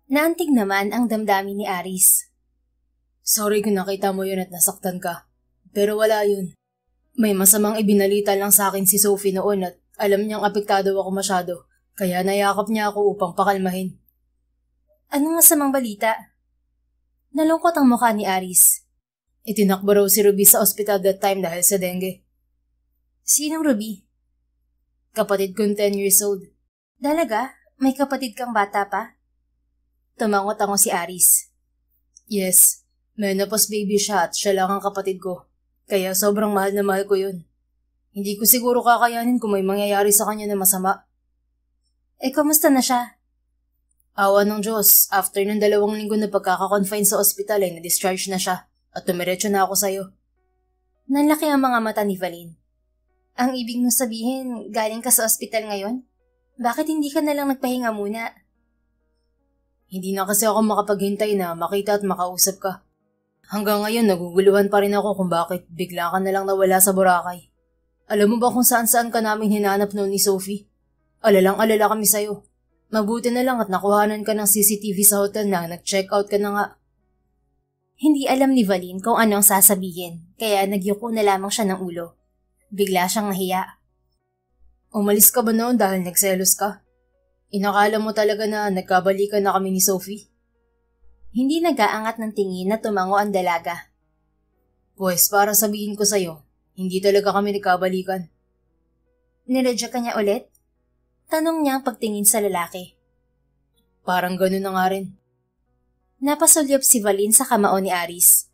Naantig naman ang damdamin ni Aris. Sorry kung nakita mo yun at nasaktan ka. Pero wala yun. May masamang ibinalita lang sa akin si Sophie noon at alam niyang apektado ako masyado. Kaya nayakap niya ako upang pakalmahin. Anong masamang balita? Nalungkot ang mukha ni Aris. Itinakbo raw si Ruby sa ospital that time dahil sa dengue. Sinong Ruby? Kapatid kong 10 years old. Dalaga? May kapatid kang bata pa? Tumangot-tango si Aris. Yes, menopause baby siya at siya lang ang kapatid ko. Kaya sobrang mahal na mahal ko yun. Hindi ko siguro kakayanin kung may mangyayari sa kanya na masama. Kamusta na siya? Awa ng Diyos, after ng 2 linggo na pagkakakonfine sa ospital ay na-discharge na siya at tumiretso na ako sa'yo. Nanlaki ang mga mata ni Valin. Ang ibig mong sabihin, galing ka sa ospital ngayon? Bakit hindi ka na lang nagpahinga muna? Hindi na kasi ako makapaghintay na makita at makausap ka. Hanggang ngayon naguguluhan pa rin ako kung bakit bigla ka na lang nawala sa Boracay. Alam mo ba kung saan-saan ka namin hinanap noon ni Sophie? Alalang-alala kami sa'yo. Mabuti na lang at nakuhanan ka ng CCTV sa hotel na nag-check out ka na nga. Hindi alam ni Valin kung anong sasabihin, kaya nagyuko na lamang siya ng ulo. Bigla siyang nahiya. Umalis ka ba noon dahil nagselos ka? Inakala mo talaga na nagkabalikan na kami ni Sophie? Hindi nag-aangat ng tingin na tumango ang dalaga. Pues para sabihin ko sa'yo, hindi talaga kami nagkabalikan. Niradya ka niya ulit? Tanong niya ang pagtingin sa lalaki. Parang ganun na nga rin. Napasulyap si Valin sa kamao ni Aris.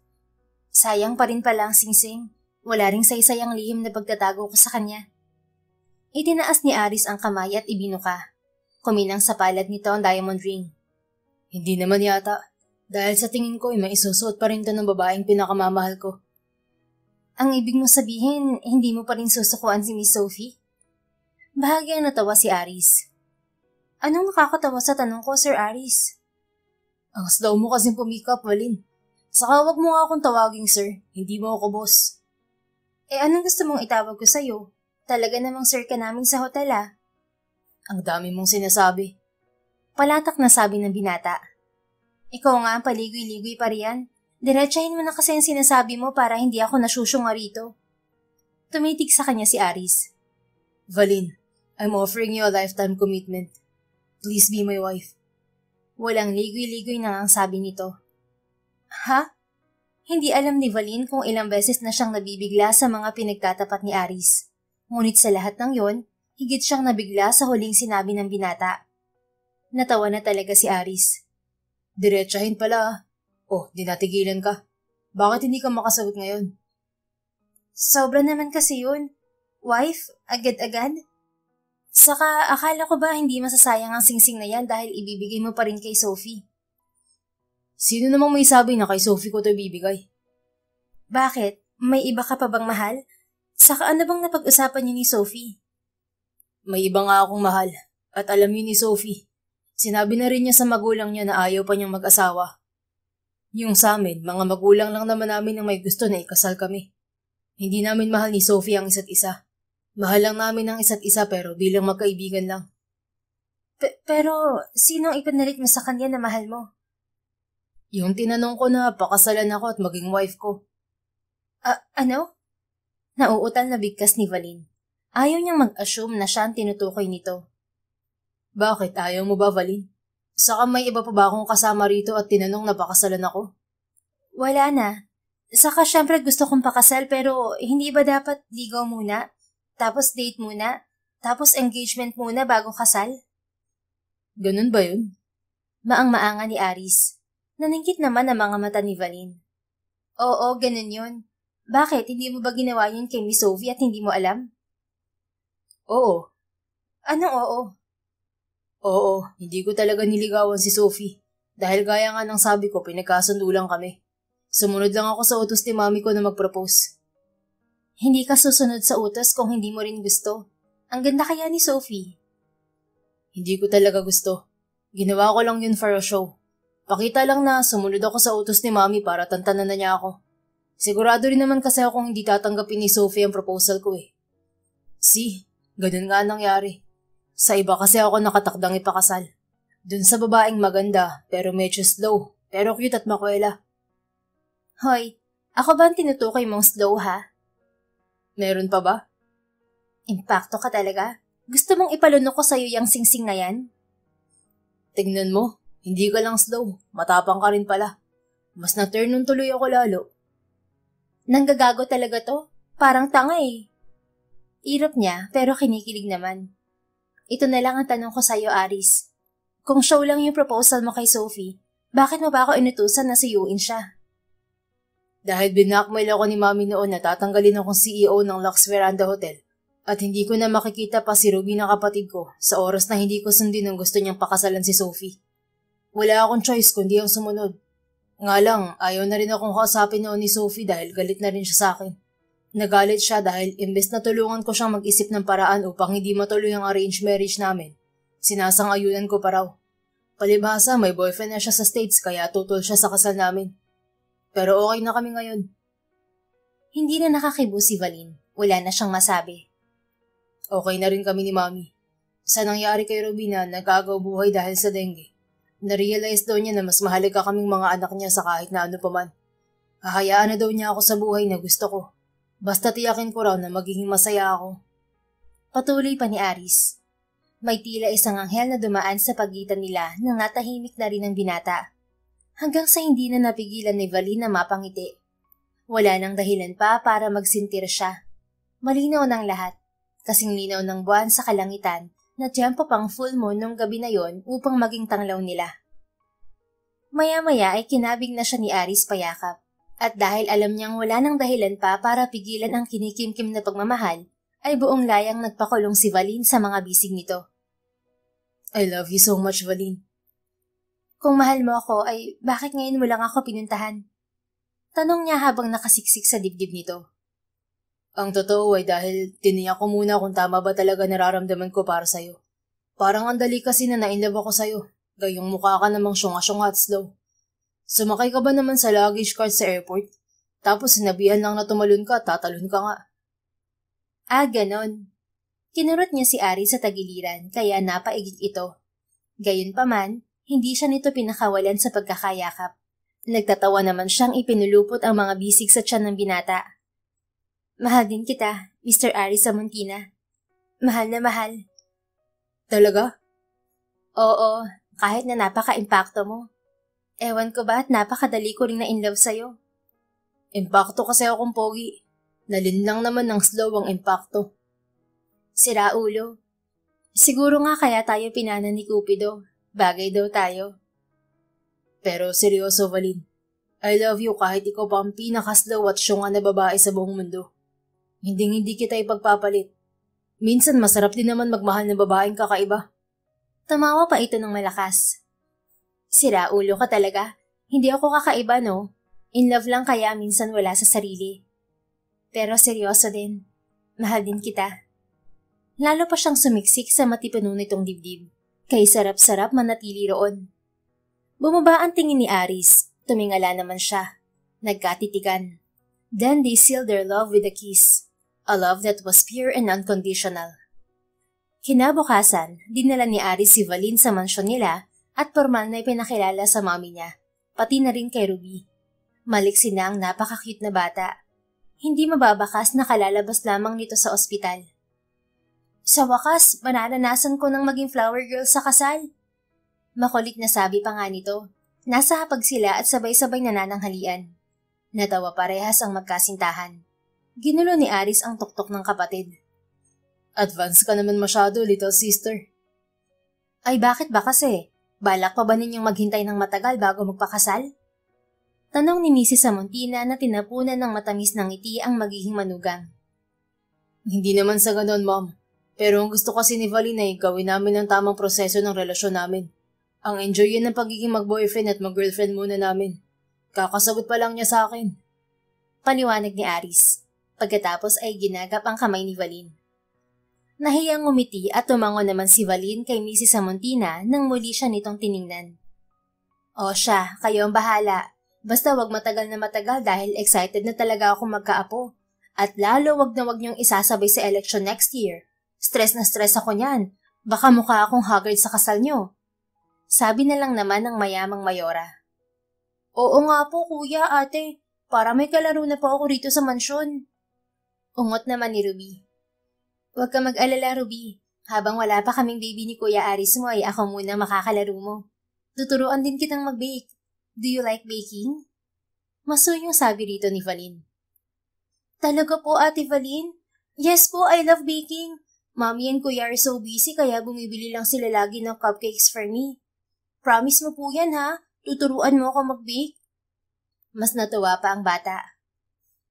Sayang pa rin pala ang singsing. Wala ring saysayang lihim na pagtatago ko sa kanya. Itinaas ni Aris ang kamay at ibinuka. Kuminang sa palad nito ang diamond ring. Hindi naman yata. Dahil sa tingin ko ay maisusuot pa rin to ng babaeng pinakamamahal ko. Ang ibig mo sabihin, hindi mo pa rin susukuan si Miss Sophie? Bahagyang natawa si Aris. Anong nakakatawa sa tanong ko, Sir Aris? Ang daw mo kasing pumikap, Valin. Saka wag mo nga akong tawaging sir, hindi mo ako boss. Anong gusto mong itawag ko sa'yo? Talaga namang sir ka namin sa hotel ah. Ang dami mong sinasabi. Palatak na sabi ng binata. Ikaw nga ang paligoy-ligoy pa riyan. Diretsahin mo na kasi ang sinasabi mo para hindi ako nasyusyunga rito. Tumitig sa kanya si Aris. Valin, I'm offering you a lifetime commitment. Please be my wife. Walang ligoy-ligoy na ang sabi nito. Ha? Hindi alam ni Valin kung ilang beses na siyang nabibigla sa mga pinagtatapat ni Aris. Ngunit sa lahat ng yon, higit siyang nabigla sa huling sinabi ng binata. Natawa na talaga si Aris. Diretsahin pala ah. Oh, di natigilan ka. Bakit hindi ka makasagot ngayon? Sobra naman kasi yun. Wife, agad-agad? Saka akala ko ba hindi masasayang ang singsing na yan dahil ibibigay mo pa rin kay Sophie? Sino namang may sabi na kay Sophie ko ito ibibigay? Bakit? May iba ka pa bang mahal? Saka ano bang napag-usapan niyo ni Sophie? May iba nga akong mahal. At alam niyo ni Sophie, sinabi na rin niya sa magulang niya na ayaw pa niyang mag-asawa. Yung sa amin, mga magulang lang naman namin ang may gusto na ikasal kami. Hindi namin mahal ni Sophie ang isa't isa. Mahal lang namin ang isa't isa pero bilang magkaibigan lang. Pero sinong ipinalit mo sa kanya na mahal mo? Yung tinanong ko na pakasalan ako at maging wife ko. Ano? Nauutal na bigkas ni Valin. Ayaw niyang mag-assume na siya ang tinutukoy nito. Bakit? Ayaw mo ba, Valin? Saka may iba pa ba akong kasama rito at tinanong na pakasalan ako? Wala na. Saka syempre gusto kong pakasal pero hindi ba dapat ligaw muna? Tapos date muna? Tapos engagement muna bago kasal? Ganun ba yun? Maang-maanga ni Aris. Naningkit naman ang mga mata ni Valin. Oo, ganun yun. Bakit? Hindi mo ba ginawa yun kay Miss Sophie at hindi mo alam? Oo. Anong oo? Oo, hindi ko talaga niligawan si Sophie. Dahil gaya nga ng sabi ko, pinagkasundo lang kami. Sumunod lang ako sa utos ni mami ko na mag-propose. Hindi ka susunod sa utos kung hindi mo rin gusto. Ang ganda kaya ni Sophie. Hindi ko talaga gusto. Ginawa ko lang yun for a show. Pakita lang na sumunod ako sa utos ni mami para tantanan na niya ako. Sigurado rin naman kasi akong hindi tatanggapin ni Sophie ang proposal ko eh. See, ganun nga nangyari. Sa iba kasi ako nakatakdang ipakasal. Dun sa babaeng maganda pero medyo slow, pero cute at makwela. Hoy, ako ba ang tinutukoy mong slow ha? Meron pa ba? Impacto ka talaga? Gusto mong ipalunok ko sa'yo yung singsing na yan? Tingnan mo, hindi ka lang slow, matapang ka rin pala. Mas na-turn nun tuloy ako lalo. Nanggagago talaga to? Parang tanga eh. Irap niya pero kinikilig naman. Ito na lang ang tanong ko sa'yo, Aris. Kung show lang yung proposal mo kay Sophie, bakit mo ba ako inutusan na suyuin siya? Dahil binakmail ako ni mami noon na tatanggalin akong CEO ng Lux Veranda Hotel at hindi ko na makikita pa si Ruby na kapatid ko sa oras na hindi ko sundin ang gusto niyang pakasalan si Sophie. Wala akong choice kundi ang sumunod. Nga lang, ayaw na rin akong kausapin noon ni Sophie dahil galit na rin siya sa akin. Nagalit siya dahil imbes na tulungan ko siyang mag-isip ng paraan upang hindi matuloy ang arranged marriage namin, sinasang-ayunan ko pa raw. Palibhasa, may boyfriend na siya sa States kaya tutol siya sa kasal namin. Pero okay na kami ngayon. Hindi na nakakibo si Valin. Wala na siyang masabi. Okay na rin kami ni Mami. Sa nangyari kay Robina, nagagaw buhay dahil sa dengue. Na-realize daw niya na mas mahalaga kaming mga anak niya sa kahit na ano paman. Hahayaan na daw niya ako sa buhay na gusto ko. Basta tiyakin ko raw na magiging masaya ako. Patuloy pa ni Aris. May tila isang anghel na dumaan sa pagitan nila nang natahimik na rin ang binata. Hanggang sa hindi na napigilan ni Valin na mapangiti. Wala nang dahilan pa para magsintir siya. Malinaw ng lahat, kasing linaw ng buwan sa kalangitan na tiyempo pang full moon nung gabi na yon upang maging tanglaw nila. Maya-maya ay kinabig na siya ni Aris payakap. At dahil alam niyang wala nang dahilan pa para pigilan ang kinikimkim na pagmamahal, ay buong layang nagpakulong si Valin sa mga bisig nito. I love you so much, Valin. Kung mahal mo ako ay bakit ngayon mo lang ako pinuntahan? Tanong niya habang nakasiksik sa dibdib nito. Ang totoo ay dahil tiniyak ko muna kung tama ba talaga nararamdaman ko para sa'yo. Parang ang dali kasi na nainlove ako sa'yo, gayong mukha ka namang syunga-syunga at slow. Sumakay ka ba naman sa luggage cart sa airport? Tapos sinabihan lang na tumalon ka, tatalon ka nga. Ganon. Kinurot niya si Ari sa tagiliran kaya napaigit ito. Gayunpaman, hindi siya nito pinakawalan sa pagkakayakap. Nagtatawa naman siyang ipinulupot ang mga bisig sa tiyan ng binata. Mahal din kita, Mr. Ari Samontina. Mahal na mahal. Talaga? Oo, kahit na napaka-impacto mo. Ewan ko ba at napakadali ko rin na-inlove sa'yo. Impacto kasi akong pogi. Nalinlang naman ng slow ang impacto. Sira ulo. Siguro nga kaya tayo pinana ni Cupido. Bagay daw tayo. Pero seryoso, Valin. I love you kahit ikaw pa ang pinaka-slow at syunga na babae sa buong mundo. Hindi kita ipagpapalit. Minsan masarap din naman magmahal ng babaeng kakaiba. Tumawa pa ito ng malakas. Sira ulo ka talaga. Hindi ako kakaiba, no? In love lang kaya minsan wala sa sarili. Pero seryoso din. Mahal din kita. Lalo pa siyang sumiksik sa matipuno nitong dibdib. Kay sarap-sarap manatili roon. Bumaba ang tingin ni Aris. Tumingala naman siya. Nagkatitigan. Then they sealed their love with a kiss. A love that was pure and unconditional. Kinabukasan, dinala ni Aris si Valin sa mansyon nila at formal na ipinakilala sa mami niya. pati na rin kay Ruby. Maliksin na ang napaka-cute na bata. Hindi mababakas na kalalabas lamang nito sa ospital. Sa wakas, mararanasan ko ng maging flower girl sa kasal. Makulit na sabi pa nga nito. Nasa hapag sila at sabay-sabay nanananghalian. Natawa parehas ang magkasintahan. Ginulo ni Aris ang tuktok ng kapatid. Advance ka naman masyado, little sister. Ay bakit ba kasi? Balak pa ba ninyong maghintay ng matagal bago magpakasal? Tanong ni Mrs. Samontina na tinapunan ng matamis ng ngiti ang magiging manugang. Hindi naman sa ganon, Mom. Pero ang gusto kasi ni Valin ay gawin namin ang tamang proseso ng relasyon namin. Ang enjoy yan ng pagiging mag-boyfriend at mag-girlfriend muna namin. Kakasagot pa lang niya sa akin. Paliwanag ni Aris. Pagkatapos ay ginagap ang kamay ni Valin. Nahiyang ngumiti at tumango naman si Valin kay Mrs. Samontina nang muli siya nitong tiningnan. O siya, kayo ang bahala. Basta wag matagal na matagal dahil excited na talaga ako magkaapo. At lalo wag na wag niyong isasabay sa election next year. Stress na stress ako niyan. Baka mukha akong haggard sa kasal niyo. Sabi na lang naman ng mayamang mayora. Oo nga po kuya, ate. Para may kalaro na po ako rito sa mansyon. Ungot naman ni Ruby. Huwag ka mag-alala, Ruby. Habang wala pa kaming baby ni Kuya Aris mo ay ako muna makakalaro mo. Tuturuan din kitang mag-bake. Do you like baking? Masuyong sabi rito ni Valin. Talaga po, Ate Valin? Yes po, I love baking. Mommy and Kuya are so busy kaya bumibili lang sila lagi ng cupcakes for me. Promise mo po yan ha? Tuturuan mo ako mag-bake? Mas natuwa pa ang bata.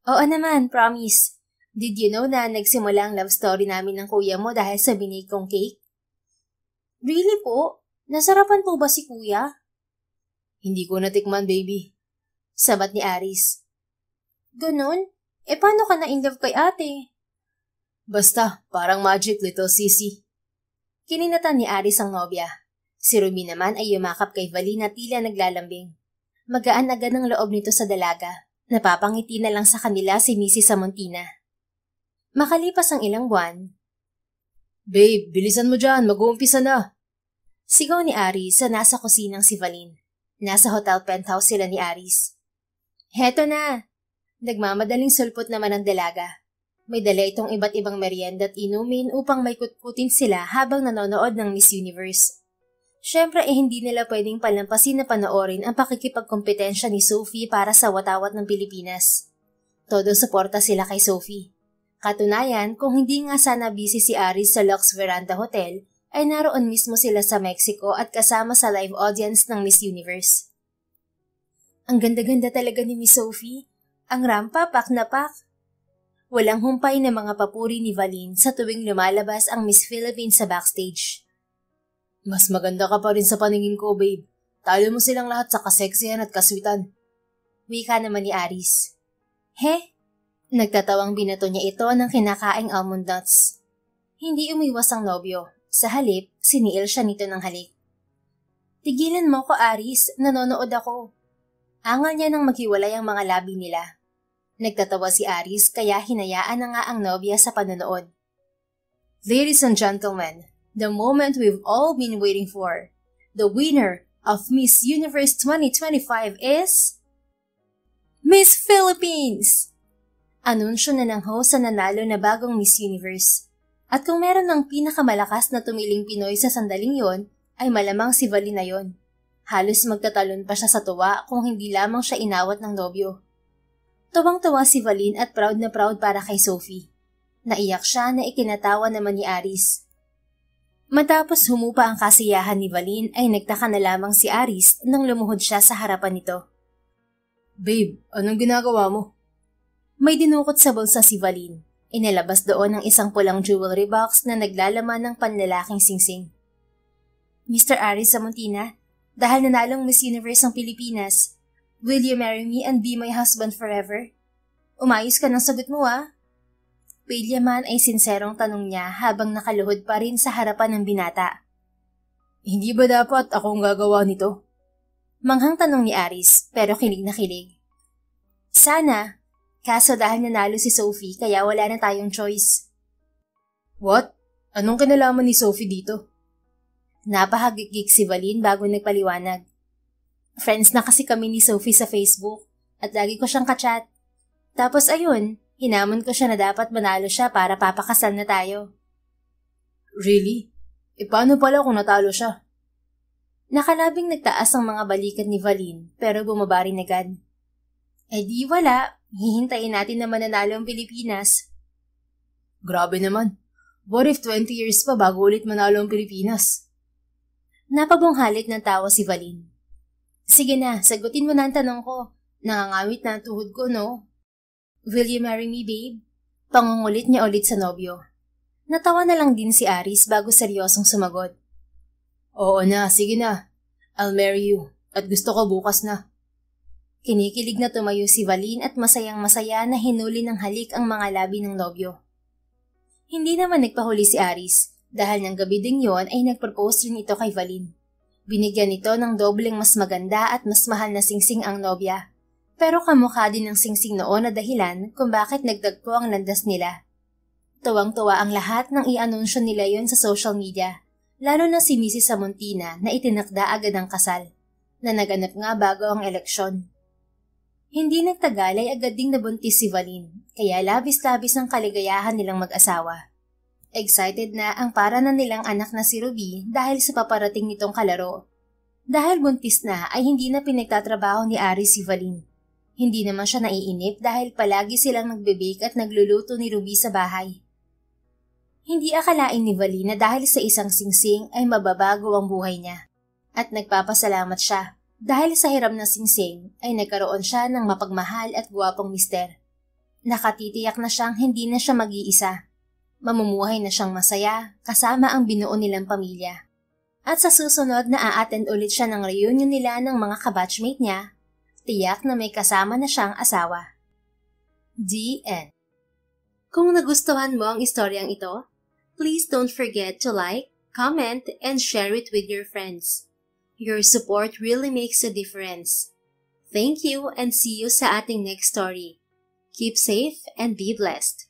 Oo naman, promise. Did you know na nagsimula ang love story namin ng kuya mo dahil sa binake kong cake? Really po? Nasarapan po ba si kuya? Hindi ko natikman, baby. Sabat ni Aris. Ganun? Paano ka na-inlove kay ate? Basta, parang magic, little sissy. Kininatan ni Aris ang nobya. Si Ruby naman ay yumakap kay Valin na tila naglalambing. Magaan agad ang loob nito sa dalaga. Napapangiti na lang sa kanila si Mrs. Samontina. Makalipas ang ilang buwan. Babe, bilisan mo dyan, mag-uumpisa na. Sigaw ni Aris sa nasa kusinang si Valin. Nasa hotel penthouse sila ni Aris. Heto na! Nagmamadaling sulpot naman ang dalaga. May dala itong iba't ibang merienda at inumin upang may kutkutin sila habang nanonood ng Miss Universe. Siyempre hindi nila pwedeng palampasin na panoorin ang pakikipagkompetensya ni Sophie para sa watawat ng Pilipinas. Todo suporta sila kay Sophie. Katunayan, kung hindi nga sana busy si Aris sa Lux Veranda Hotel, ay naroon mismo sila sa Mexico at kasama sa live audience ng Miss Universe. Ang ganda-ganda talaga ni Miss Sophie. Ang rampa, pak na pak. Walang humpay na mga papuri ni Valin sa tuwing lumalabas ang Miss Philippines sa backstage. Mas maganda ka pa rin sa paningin ko, babe. Talo mo silang lahat sa kaseksihan at kaswitan. Wika naman ni Aris. He? Nagtatawang binato niya ito ng kinakaing almond nuts. Hindi umiwas ang nobyo. Sa halip, siniil siya nito ng halik. Tigilan mo ko, Aris. Nanonood ako. Angal niya nang maghiwalay ang mga labi nila. Nagtatawa si Aris kaya hinayaan na nga ang nobya sa panonood. Ladies and gentlemen, the moment we've all been waiting for. The winner of Miss Universe 2025 is... Miss Philippines! Anunsyo na ng host sa nanalo na bagong Miss Universe. At kung meron ng pinakamalakas na tumiling Pinoy sa sandaling yon, ay malamang si Valin na yon. Halos magtatalon pa siya sa tuwa kung hindi lamang siya inawat ng nobyo. Tuwang-tuwa si Valin at proud na proud para kay Sophie. Naiyak siya na ikinatawa naman ni Aris. Matapos humupa ang kasiyahan ni Valin ay nagtaka na lamang si Aris nang lumuhod siya sa harapan nito. Babe, anong ginagawa mo? May dinukot sa bulsa si Valin. Inilabas doon ang isang pulang jewelry box na naglalaman ng panlalaking singsing. Mr. Aris Samontina, dahil nanalong Miss Universe ng Pilipinas, will you marry me and be my husband forever? Umayos ka ng sagot mo William ay sinserong tanong niya habang nakaluhod pa rin sa harapan ng binata. Hindi ba dapat akong gagawa nito? Manghang tanong ni Aris pero kilig na kilig. Sana, kaso dahil nanalo si Sophie kaya wala na tayong choice. What? Anong kinalaman ni Sophie dito? Napahagigig si Valin bago nagpaliwanag. Friends na kasi kami ni Sophie sa Facebook at lagi ko siyang kachat. Tapos ayun, hinamon ko siya na dapat manalo siya para papakasal na tayo. Really? Paano pala kung natalo siya? Nakalabing nagtaas ang mga balikat ni Valin pero bumaba rin agad. Di wala, hihintayin natin na mananalo ang Pilipinas. Grabe naman. What if 20 years pa bago ulit manalo ang Pilipinas? Napabunghalit ng tawa si Valin. Sige na, sagutin mo na ang tanong ko. Nangangawit na ang tuhod ko, no? Will you marry me, babe? Pangungulit niya ulit sa nobyo. Natawa na lang din si Aris bago seryosong sumagot. Oo na, sige na. I'll marry you. At gusto ko bukas na. Kinikilig na tumayo si Valin at masayang-masaya na hinuli ng halik ang mga labi ng nobyo. Hindi naman nagpahuli si Aris dahil ng gabi ding yon ay nagpropose rin ito kay Valin. Binigyan ito ng dobleng mas maganda at mas mahal na singsing ang nobya. Pero kamukha din ng singsing noon na dahilan kung bakit nagdagpo ang landas nila. Tuwang-tuwa ang lahat nang i-anunsyo nila yon sa social media, lalo na si Mrs. Samuntina na itinakda agad ang kasal, na naganap nga bago ang eleksyon. Hindi nagtagal ay agad ding nabuntis si Valin, kaya labis-labis ang kaligayahan nilang mag-asawa. Excited na ang para na nilang anak na si Ruby dahil sa paparating nitong kalaro. Dahil buntis na ay hindi na pinagtatrabaho ni Aris si Valin. Hindi naman siya naiinip dahil palagi silang nagbe-bake at nagluluto ni Ruby sa bahay. Hindi akalain ni Valin na dahil sa isang singsing ay mababago ang buhay niya. At nagpapasalamat siya dahil sa hiram ng singsing ay nagkaroon siya ng mapagmahal at guwapong mister. Nakatitiyak na siyang hindi na siya mag-iisa. Mamumuhay na siyang masaya kasama ang binuo nilang pamilya. At sa susunod na a-attend ulit siya ng reunion nila ng mga kabatchmate niya, tiyak na may kasama na siyang asawa. The end. Kung nagustuhan mo ang istoryang ito, please don't forget to like, comment, and share it with your friends. Your support really makes a difference. Thank you and see you sa ating next story. Keep safe and be blessed.